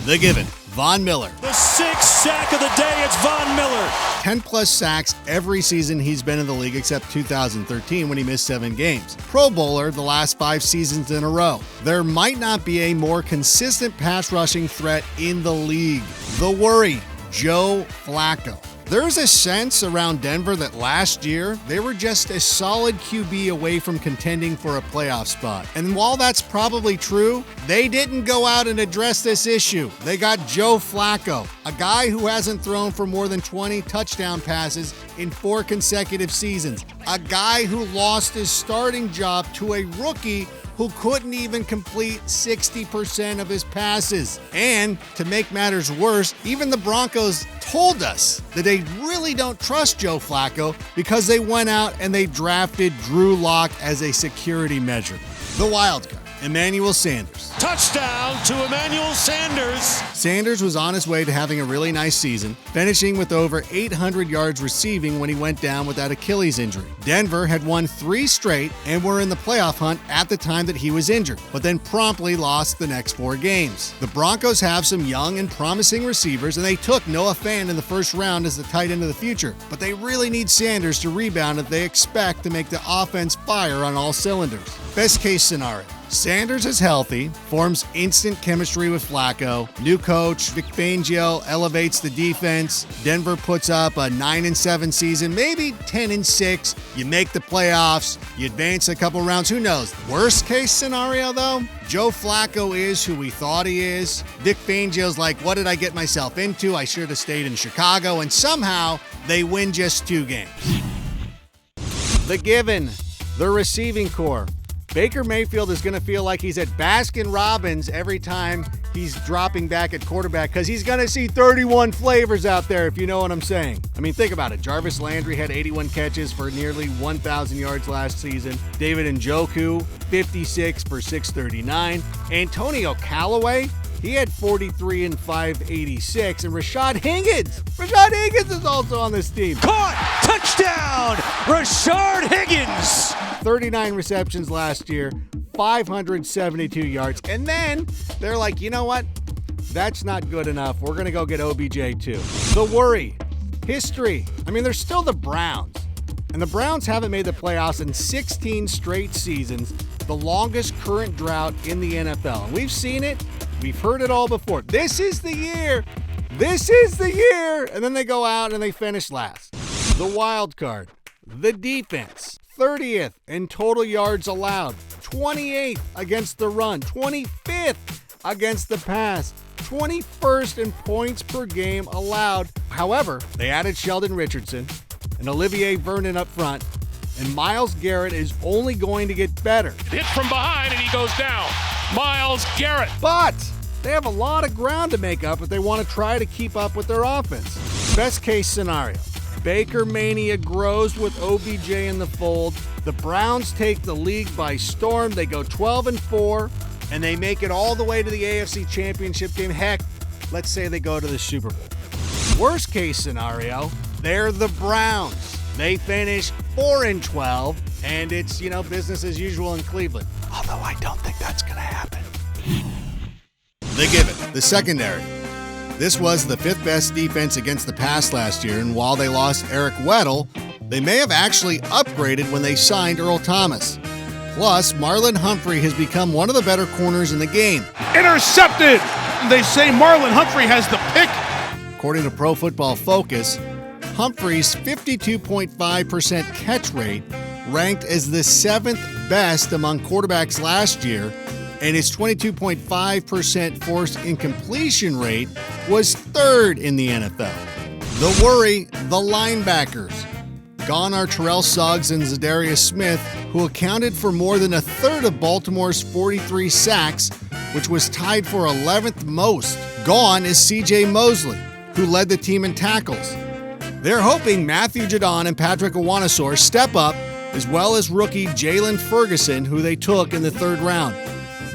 The given. Von Miller. The 6th sack of the day, it's Von Miller. 10-plus sacks every season he's been in the league except 2013 when he missed 7 games. Pro Bowler the last 5 seasons in a row. There might not be a more consistent pass rushing threat in the league. The worry, Joe Flacco. There's a sense around Denver that last year, they were just a solid QB away from contending for a playoff spot. And while that's probably true, they didn't go out and address this issue. They got Joe Flacco, a guy who hasn't thrown for more than 20 touchdown passes in 4 consecutive seasons. A guy who lost his starting job to a rookie who couldn't even complete 60% of his passes. And to make matters worse, even the Broncos told us that they really don't trust Joe Flacco because they went out and they drafted Drew Lock as a security measure. The wild card, Emmanuel Sanders. Touchdown to Emmanuel Sanders. Sanders was on his way to having a really nice season, finishing with over 800 yards receiving when he went down with that Achilles injury. Denver had won 3 straight and were in the playoff hunt at the time that he was injured, but then promptly lost the next 4 games. The Broncos have some young and promising receivers, and they took Noah Fant in the first round as the tight end of the future, but they really need Sanders to rebound if they expect to make the offense fire on all cylinders. Best case scenario. Sanders is healthy, forms instant chemistry with Flacco. New coach, Vic Fangio, elevates the defense. Denver puts up a 9-7 season, maybe 10-6. You make the playoffs. You advance a couple rounds. Who knows? Worst case scenario, though, Joe Flacco is who we thought he is. Vic Fangio's like, what did I get myself into? I should have stayed in Chicago. And somehow they win just 2 games. The given, the receiving core. Baker Mayfield is going to feel like he's at Baskin-Robbins every time he's dropping back at quarterback because he's going to see 31 flavors out there, if you know what I'm saying. I mean, think about it. Jarvis Landry had 81 catches for nearly 1,000 yards last season. David Njoku, 56 for 639. Antonio Callaway, he had 43 and 586. And Rashad Higgins is also on this team. Caught! Touchdown! Rashard Higgins! 39 receptions last year, 572 yards. And then they're like, you know what? That's not good enough. We're going to go get OBJ too. The worry. History. I mean, they're still the Browns. And the Browns haven't made the playoffs in 16 straight seasons, the longest current drought in the NFL. And we've seen it. We've heard it all before. This is the year. This is the year. And then they go out and they finish last. The wild card. The defense. 30th in total yards allowed, 28th against the run, 25th against the pass, 21st in points per game allowed. However, they added Sheldon Richardson and Olivier Vernon up front, and Myles Garrett is only going to get better. Hit from behind and he goes down. Myles Garrett. But they have a lot of ground to make up if they want to try to keep up with their offense. Best case scenario. Baker Mania grows with OBJ in the fold. The Browns take the league by storm. They go 12-4, and they make it all the way to the AFC Championship game. Heck, let's say they go to the Super Bowl. Worst case scenario, they're the Browns. They finish 4-12, And it's, business as usual in Cleveland. Although I don't think that's going to happen. They give it. The secondary. This was the 5th best defense against the pass last year, and while they lost Eric Weddle, they may have actually upgraded when they signed Earl Thomas. Plus, Marlon Humphrey has become one of the better corners in the game. Intercepted! They say Marlon Humphrey has the pick. According to Pro Football Focus, Humphrey's 52.5% catch rate ranked as the 7th best among quarterbacks last year, and his 22.5% forced incompletion rate was 3rd in the NFL. The worry, the linebackers. Gone are Terrell Suggs and Zadarius Smith, who accounted for more than a third of Baltimore's 43 sacks, which was tied for 11th most. Gone is C.J. Mosley, who led the team in tackles. They're hoping Matthew Judon and Patrick Owusu step up, as well as rookie Jalen Ferguson, who they took in the 3rd round.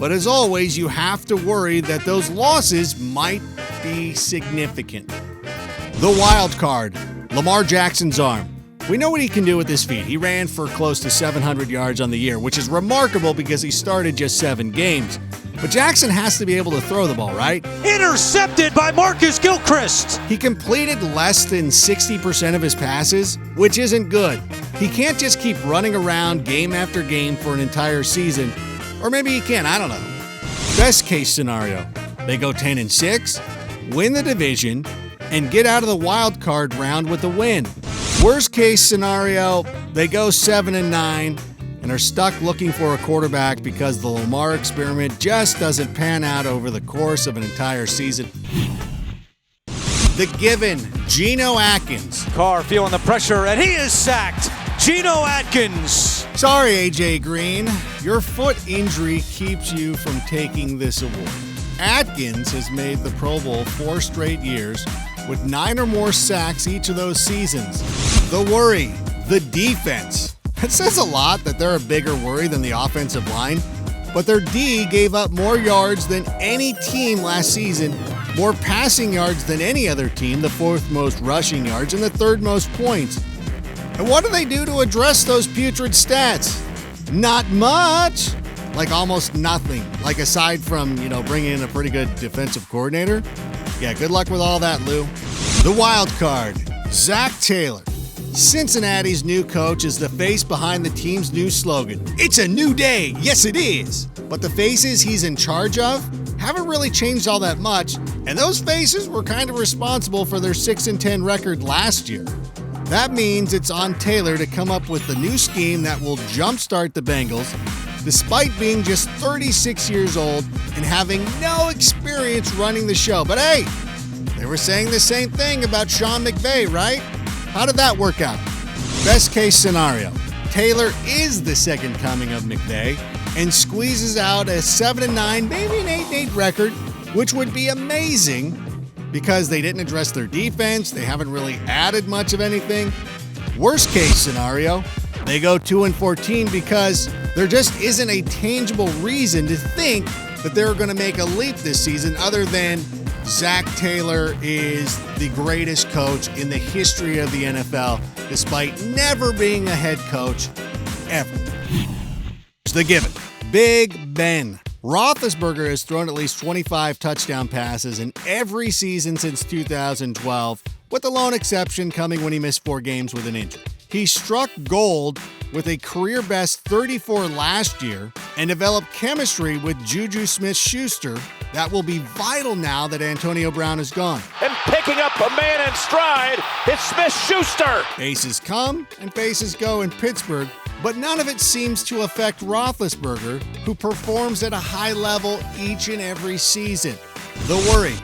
But as always, you have to worry that those losses might be significant. The wild card, Lamar Jackson's arm. We know what he can do with his feet. He ran for close to 700 yards on the year, which is remarkable because he started just 7 games. But Jackson has to be able to throw the ball, right? Intercepted by Marcus Gilchrist. He completed less than 60% of his passes, which isn't good. He can't just keep running around game after game for an entire season. Or maybe he can, I don't know. Best case scenario, they go 10-6, win the division, and get out of the wild card round with a win. Worst case scenario, they go 7-9 and are stuck looking for a quarterback because the Lamar experiment just doesn't pan out over the course of an entire season. The given, Geno Atkins. Carr feeling the pressure, and he is sacked. Geno Atkins. Sorry, A.J. Green. Your foot injury keeps you from taking this award. Atkins has made the Pro Bowl 4 straight years with 9 or more sacks each of those seasons. The worry, the defense. It says a lot that they're a bigger worry than the offensive line, but their D gave up more yards than any team last season, more passing yards than any other team, the 4th most rushing yards, and the 3rd most points. And what do they do to address those putrid stats? Not much. Like almost nothing. Like aside from, bringing in a pretty good defensive coordinator. Yeah, good luck with all that, Lou. The wild card, Zach Taylor. Cincinnati's new coach is the face behind the team's new slogan. It's a new day. Yes, it is. But the faces he's in charge of haven't really changed all that much, and those faces were kind of responsible for their 6-10 record last year. That means it's on Taylor to come up with the new scheme that will jumpstart the Bengals, despite being just 36 years old and having no experience running the show. But hey, they were saying the same thing about Sean McVay, right? How did that work out? Best case scenario, Taylor is the second coming of McVay and squeezes out a 7-9, maybe an 8-8 record, which would be amazing because they didn't address their defense. They haven't really added much of anything. Worst case scenario, they go 2-14 because there just isn't a tangible reason to think that they're going to make a leap this season other than Zach Taylor is the greatest coach in the history of the NFL, despite never being a head coach ever. Here's the given. Big Ben. Roethlisberger has thrown at least 25 touchdown passes in every season since 2012, with the lone exception coming when he missed 4 games with an injury. He struck gold with a career-best 34 last year and developed chemistry with Juju Smith-Schuster that will be vital now that Antonio Brown is gone. And picking up a man in stride, it's Smith-Schuster. Faces come and faces go in Pittsburgh, but none of it seems to affect Roethlisberger, who performs at a high level each and every season. The worry,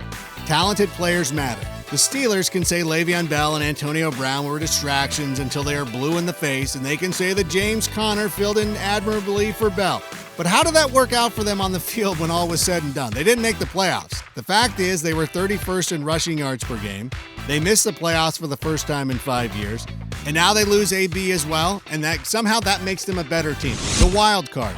talented players matter. The Steelers can say Le'Veon Bell and Antonio Brown were distractions until they are blue in the face, and they can say that James Conner filled in admirably for Bell. But how did that work out for them on the field when all was said and done? They didn't make the playoffs. The fact is they were 31st in rushing yards per game. They missed the playoffs for the first time in 5 years. And now they lose AB as well, and that somehow that makes them a better team. The wild card,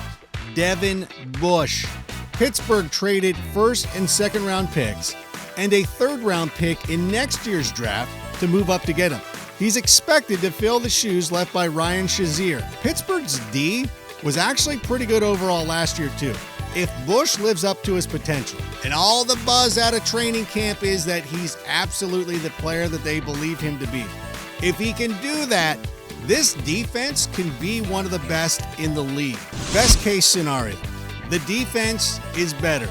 Devon Bush. Pittsburgh traded 1st and 2nd round picks and a 3rd round pick in next year's draft to move up to get him. He's expected to fill the shoes left by Ryan Shazier. Pittsburgh's D was actually pretty good overall last year, too. If Bush lives up to his potential, and all the buzz out of training camp is that he's absolutely the player that they believe him to be. If he can do that, this defense can be one of the best in the league. Best case scenario, the defense is better.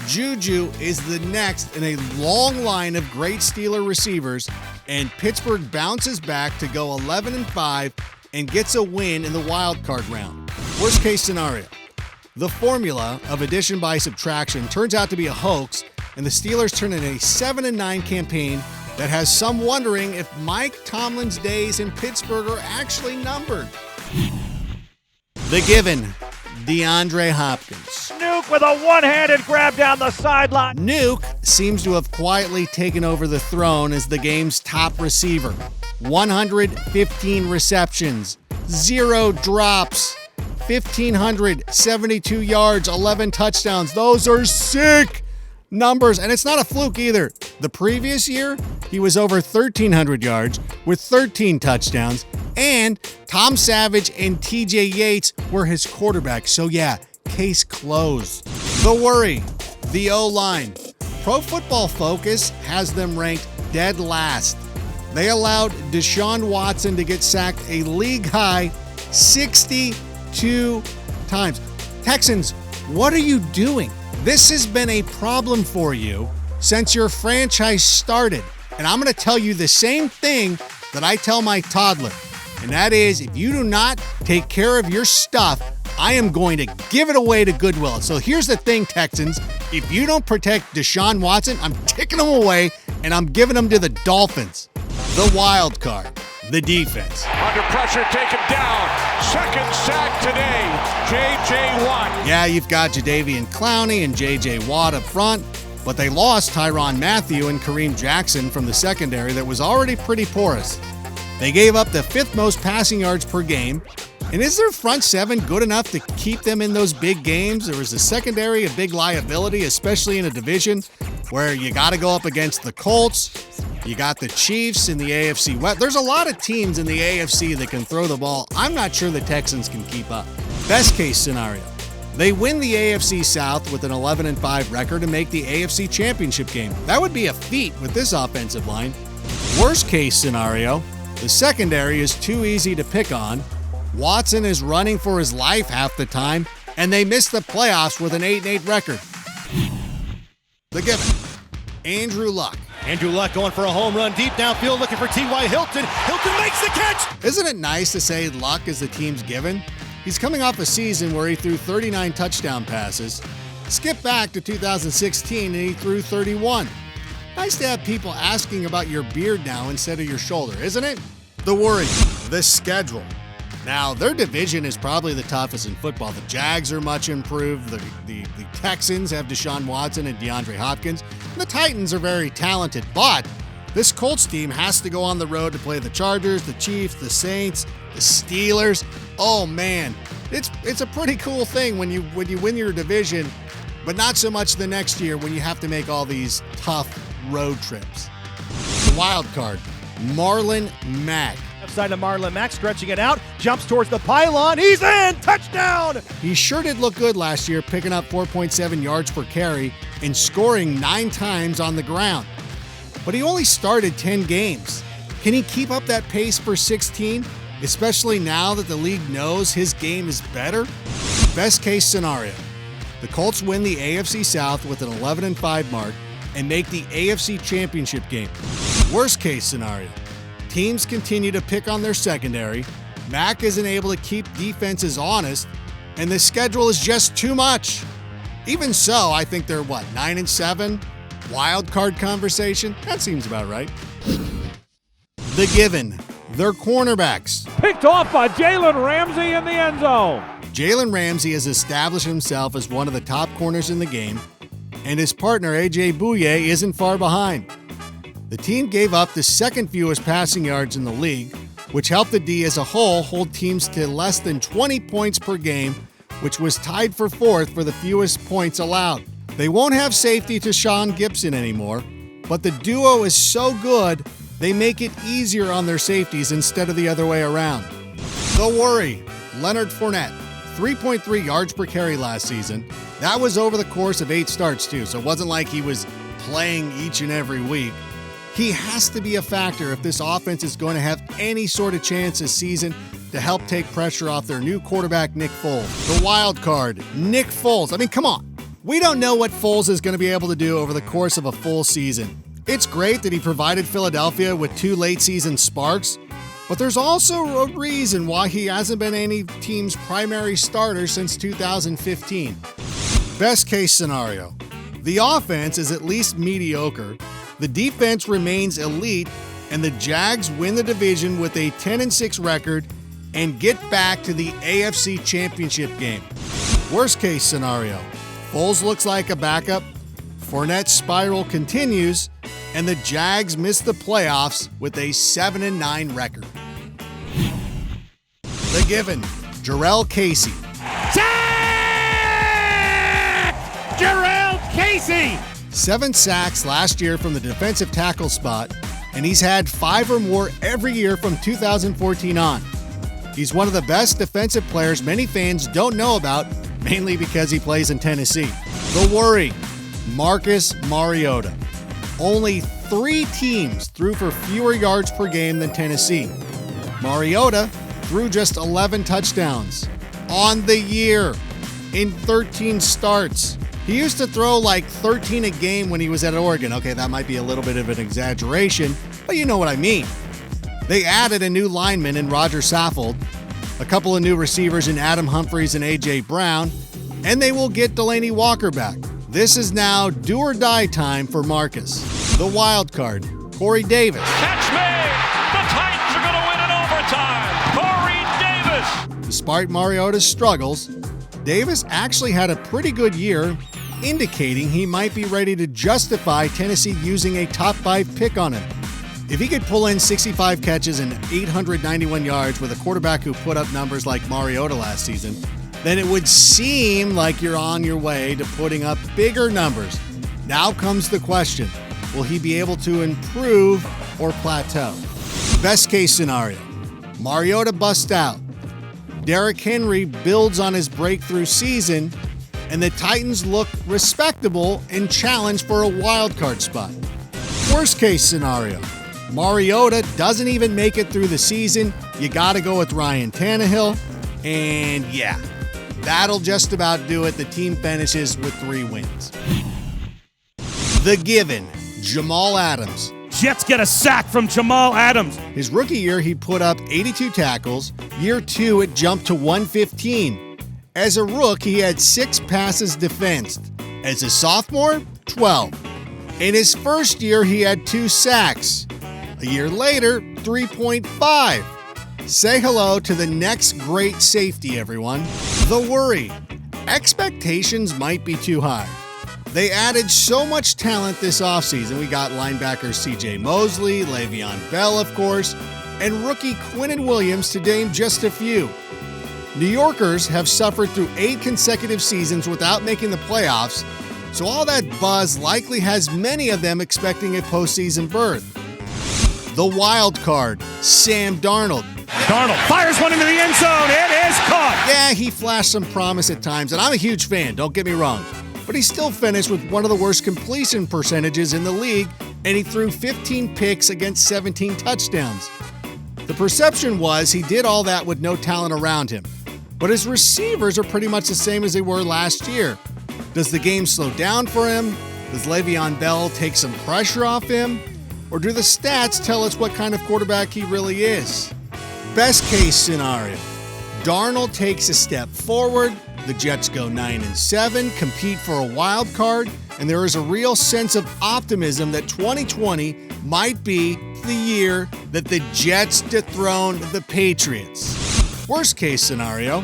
Juju is the next in a long line of great Steeler receivers, and Pittsburgh bounces back to go 11-5 and gets a win in the wild card round. Worst case scenario, the formula of addition by subtraction turns out to be a hoax, and the Steelers turn in a 7-9 campaign that has some wondering if Mike Tomlin's days in Pittsburgh are actually numbered. The given, DeAndre Hopkins. Nuke with a one-handed grab down the sideline. Nuke seems to have quietly taken over the throne as the game's top receiver. 115 receptions, 0 drops, 1,572 yards, 11 touchdowns. Those are sick numbers, and it's not a fluke either. The previous year, he was over 1,300 yards with 13 touchdowns, and Tom Savage and TJ Yates were his quarterbacks. So yeah, case closed. The worry, the O-line. Pro Football Focus has them ranked dead last. They allowed Deshaun Watson to get sacked a league-high 62 times. Texans, what are you doing? This has been a problem for you since your franchise started. And I'm going to tell you the same thing that I tell my toddler. And that is, if you do not take care of your stuff, I am going to give it away to Goodwill. So here's the thing, Texans. If you don't protect Deshaun Watson, I'm taking him away and I'm giving him to the Dolphins. The wild card, the defense. Under pressure, take him down. Second sack today, J.J. Watt. Yeah, you've got Jadeveon Clowney and J.J. Watt up front, but they lost Tyrann Mathieu and Kareem Jackson from the secondary that was already pretty porous. They gave up the 5th most passing yards per game. And is their front seven good enough to keep them in those big games? Or is the secondary a big liability, especially in a division where you got to go up against the Colts? You got the Chiefs in the AFC West. There's a lot of teams in the AFC that can throw the ball. I'm not sure the Texans can keep up. Best case scenario, they win the AFC South with an 11-5 record and make the AFC Championship game. That would be a feat with this offensive line. Worst case scenario, the secondary is too easy to pick on. Watson is running for his life half the time, and they miss the playoffs with an 8-8 record. The given, Andrew Luck. Andrew Luck going for a home run deep downfield, looking for T.Y. Hilton. Hilton makes the catch! Isn't it nice to say Luck is the team's given? He's coming off a season where he threw 39 touchdown passes. Skip back to 2016 and he threw 31. Nice to have people asking about your beard now instead of your shoulder, isn't it? The worry, the schedule. Now, their division is probably the toughest in football. The Jags are much improved. The Texans have Deshaun Watson and DeAndre Hopkins. And the Titans are very talented. But this Colts team has to go on the road to play the Chargers, the Chiefs, the Saints, the Steelers. Oh, man. It's a pretty cool thing when you win your division, but not so much the next year when you have to make all these tough road trips. The wild card, Marlon Mack. Side of Marlon Mack, stretching it out, jumps towards the pylon, he's in, touchdown! He sure did look good last year, picking up 4.7 yards per carry and scoring 9 times on the ground. But he only started 10 games. Can he keep up that pace for 16, especially now that the league knows his game is better? Best case scenario, the Colts win the AFC South with an 11-5 mark and make the AFC Championship game. Worst case scenario, teams continue to pick on their secondary, Mack isn't able to keep defenses honest, and the schedule is just too much. Even so, I think they're 9-7? Wild card conversation? That seems about right. The given, their cornerbacks. Picked off by Jalen Ramsey in the end zone. Jalen Ramsey has established himself as one of the top corners in the game, and his partner A.J. Bouye isn't far behind. The team gave up the second fewest passing yards in the league, which helped the D as a whole hold teams to less than 20 points per game, which was tied for 4th for the fewest points allowed. They won't have safety to Sean Gibson anymore, but the duo is so good, They make it easier on their safeties instead of the other way around. The worry, Leonard Fournette, 3.3 yards per carry last season. That was over the course of 8 starts too, so it wasn't like he was playing each and every week. He has to be a factor if this offense is going to have any sort of chance this season to help take pressure off their new quarterback, Nick Foles. The wild card, Nick Foles. I mean, come on. We don't know what Foles is going to be able to do over the course of a full season. It's great that he provided Philadelphia with 2 late-season sparks, but there's also a reason why he hasn't been any team's primary starter since 2015. Best case scenario, the offense is at least mediocre, the defense remains elite, and the Jags win the division with a 10-6 record and get back to the AFC Championship game. Worst case scenario, Foles looks like a backup, Fournette's spiral continues, and the Jags miss the playoffs with a 7-9 record. The given, Jarrell Casey. Sack! Jarrell Casey! 7 sacks last year from the defensive tackle spot, and he's had 5 or more every year from 2014 on. He's one of the best defensive players many fans don't know about, mainly because he plays in Tennessee. The worry, Marcus Mariota. Only 3 teams threw for fewer yards per game than Tennessee. Mariota threw just 11 touchdowns on the year in 13 starts. He used to throw like 13 a game when he was at Oregon. Okay, that might be a little bit of an exaggeration, but you know what I mean. They added a new lineman in Roger Saffold, a couple of new receivers in Adam Humphries and A.J. Brown, and they will get Delaney Walker back. This is now do or die time for Marcus. The wild card, Corey Davis. Catch me! The Titans are going to win in overtime. Corey Davis! Despite Mariota's struggles, Davis actually had a pretty good year, indicating he might be ready to justify Tennessee using a top 5 pick on him. If he could pull in 65 catches and 891 yards with a quarterback who put up numbers like Mariota last season, then it would seem like you're on your way to putting up bigger numbers. Now comes the question, will he be able to improve or plateau? Best case scenario, Mariota busts out. Derrick Henry builds on his breakthrough season, and the Titans look respectable and challenge for a wild card spot. Worst case scenario, Mariota doesn't even make it through the season. You got to go with Ryan Tannehill. And yeah, that'll just about do it. The team finishes with 3 wins. The given, Jamal Adams. Jets get a sack from Jamal Adams. His rookie year, he put up 82 tackles. Year 2, it jumped to 115. As a rook, he had 6 passes defensed. As a sophomore, 12. In his first year, he had 2 sacks. A year later, 3.5. Say hello to the next great safety, everyone. The worry, expectations might be too high. They added so much talent this offseason. We got linebackers C.J. Mosley, Le'Veon Bell, of course, and rookie Quinnen Williams to name just a few. New Yorkers have suffered through 8 consecutive seasons without making the playoffs, so all that buzz likely has many of them expecting a postseason berth. The wild card, Sam Darnold. Darnold fires one into the end zone. It is caught. Yeah, he flashed some promise at times, and I'm a huge fan, don't get me wrong. But he still finished with one of the worst completion percentages in the league, and he threw 15 picks against 17 touchdowns. The perception was he did all that with no talent around him. But his receivers are pretty much the same as they were last year. Does the game slow down for him? Does Le'Veon Bell take some pressure off him? Or do the stats tell us what kind of quarterback he really is? Best case scenario, Darnold takes a step forward, the Jets go 9-7, compete for a wild card, and there is a real sense of optimism that 2020 might be the year that the Jets dethrone the Patriots. Worst case scenario,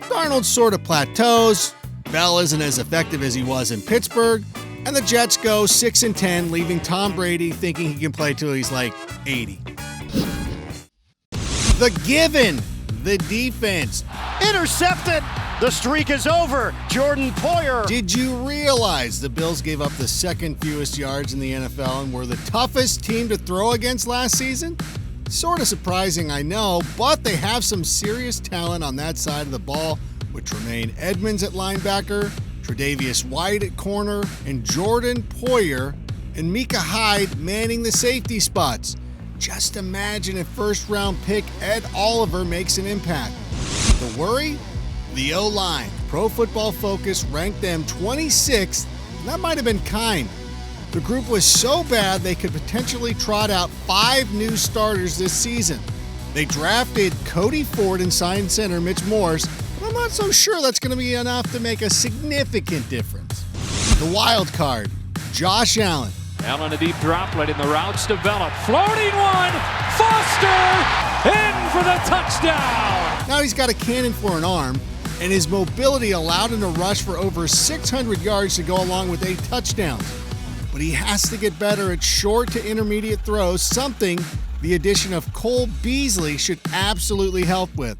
Darnold sort of plateaus, Bell isn't as effective as he was in Pittsburgh, and the Jets go 6-10, leaving Tom Brady thinking he can play till he's like 80. The given, the defense. Intercepted. The streak is over. Jordan Poyer. Did you realize the Bills gave up the second fewest yards in the NFL and were the toughest team to throw against last season? Sort of surprising, I know, but they have some serious talent on that side of the ball with Tremaine Edmonds at linebacker, Tre'Davious White at corner, and Jordan Poyer and Micah Hyde manning the safety spots. Just imagine if first-round pick Ed Oliver makes an impact. The worry? The O-line. Pro Football Focus ranked them 26th, and that might have been kind. The group was so bad they could potentially trot out 5 new starters this season. They drafted Cody Ford and signed center Mitch Morse, but I'm not so sure that's going to be enough to make a significant difference. The wild card, Josh Allen. Allen a deep drop, letting the routes develop. Floating one, Foster in for the touchdown. Now he's got a cannon for an arm, and his mobility allowed him to rush for over 600 yards to go along with 8 touchdowns. But he has to get better at short to intermediate throws, something the addition of Cole Beasley should absolutely help with.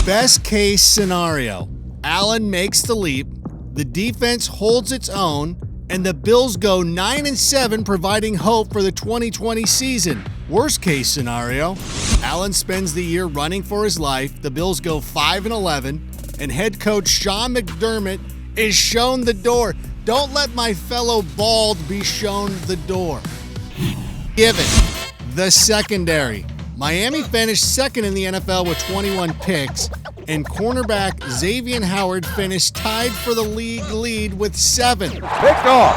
Best case scenario, Allen makes the leap, the defense holds its own, and the Bills go 9-7, providing hope for the 2020 season. Worst case scenario, Allen spends the year running for his life, the Bills go 5-11, and head coach Sean McDermott is shown the door. Don't let my fellow bald be shown the door. Given the secondary, Miami finished second in the NFL with 21 picks, and cornerback Xavier Howard finished tied for the league lead with 7. Picked off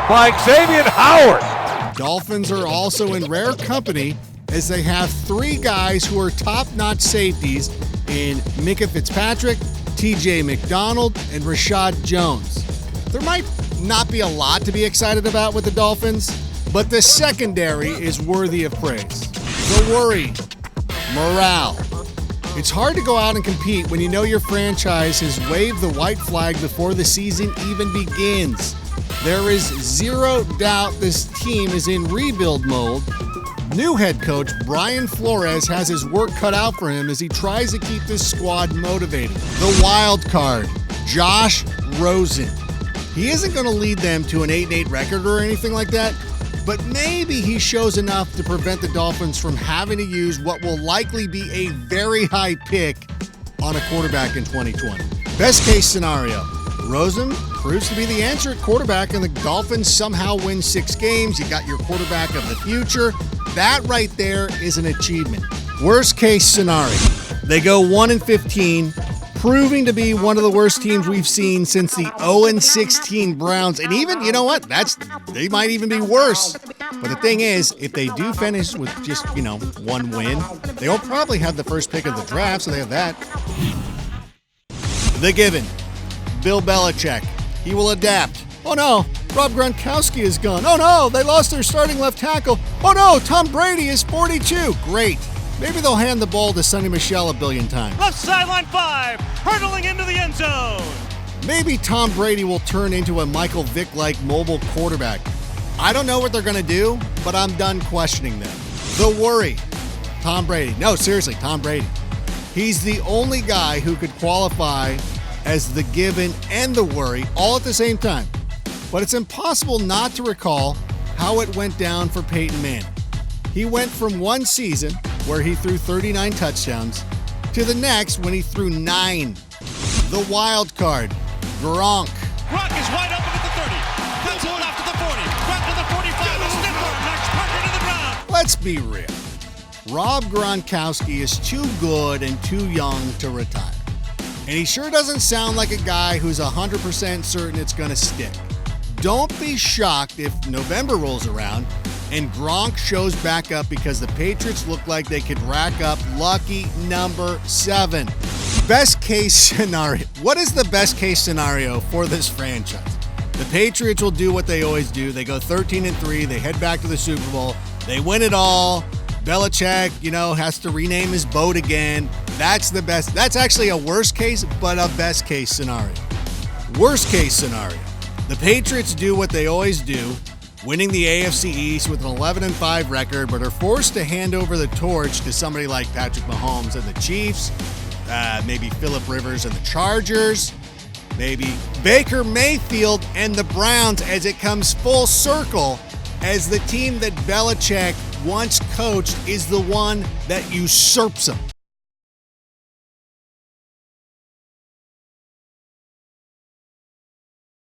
by Xavier Howard. Dolphins are also in rare company as they have 3 guys who are top-notch safeties in Micah Fitzpatrick, TJ McDonald, and Rashad Jones. There might not be a lot to be excited about with the Dolphins, but the secondary is worthy of praise. The worry, morale. It's hard to go out and compete when you know your franchise has waved the white flag before the season even begins. There is zero doubt this team is in rebuild mode. New head coach Brian Flores has his work cut out for him as he tries to keep this squad motivated. The wild card, Josh Rosen. He isn't going to lead them to an 8-8 record or anything like that, but maybe he shows enough to prevent the Dolphins from having to use what will likely be a very high pick on a quarterback in 2020. Best case scenario, Rosen proves to be the answer at quarterback and the Dolphins somehow win 6 games. You got your quarterback of the future. That right there is an achievement. Worst case scenario, they go 1-15, proving to be one of the worst teams we've seen since the 0-16 Browns. And even, you know what, they might even be worse. But the thing is, if they do finish with just, 1 win, they'll probably have the first pick of the draft, so they have that. The given, Bill Belichick. He will adapt. Oh no, Rob Gronkowski is gone. Oh no, they lost their starting left tackle. Oh no, Tom Brady is 42. Great. Maybe they'll hand the ball to Sonny Michel a billion times. Left sideline 5, hurtling into the end zone. Maybe Tom Brady will turn into a Michael Vick-like mobile quarterback. I don't know what they're going to do, but I'm done questioning them. The worry, Tom Brady. No, seriously, Tom Brady. He's the only guy who could qualify as the given and the worry all at the same time. But it's impossible not to recall how it went down for Peyton Manning. He went from one season where he threw 39 touchdowns to the next when he threw 9. The wild card, Gronk. Gronk is wide open at the 30. Cuts it off to the 40. Back to the 45. A sniffer. Knocks Parker to the ground. Let's be real. Rob Gronkowski is too good and too young to retire. And he sure doesn't sound like a guy who's 100% certain it's going to stick. Don't be shocked if November rolls around and Gronk shows back up because the Patriots look like they could rack up lucky number 7. Best case scenario. What is the best case scenario for this franchise? The Patriots will do what they always do. They go 13-3. They head back to the Super Bowl. They win it all. Belichick, has to rename his boat again. That's the best. That's actually a worst case, but a best case scenario. Worst case scenario. The Patriots do what they always do, winning the AFC East with an 11-5 record, but are forced to hand over the torch to somebody like Patrick Mahomes and the Chiefs. maybe Phillip Rivers and the Chargers, maybe Baker Mayfield and the Browns, as it comes full circle, as the team that Belichick once coached is the one that usurps him.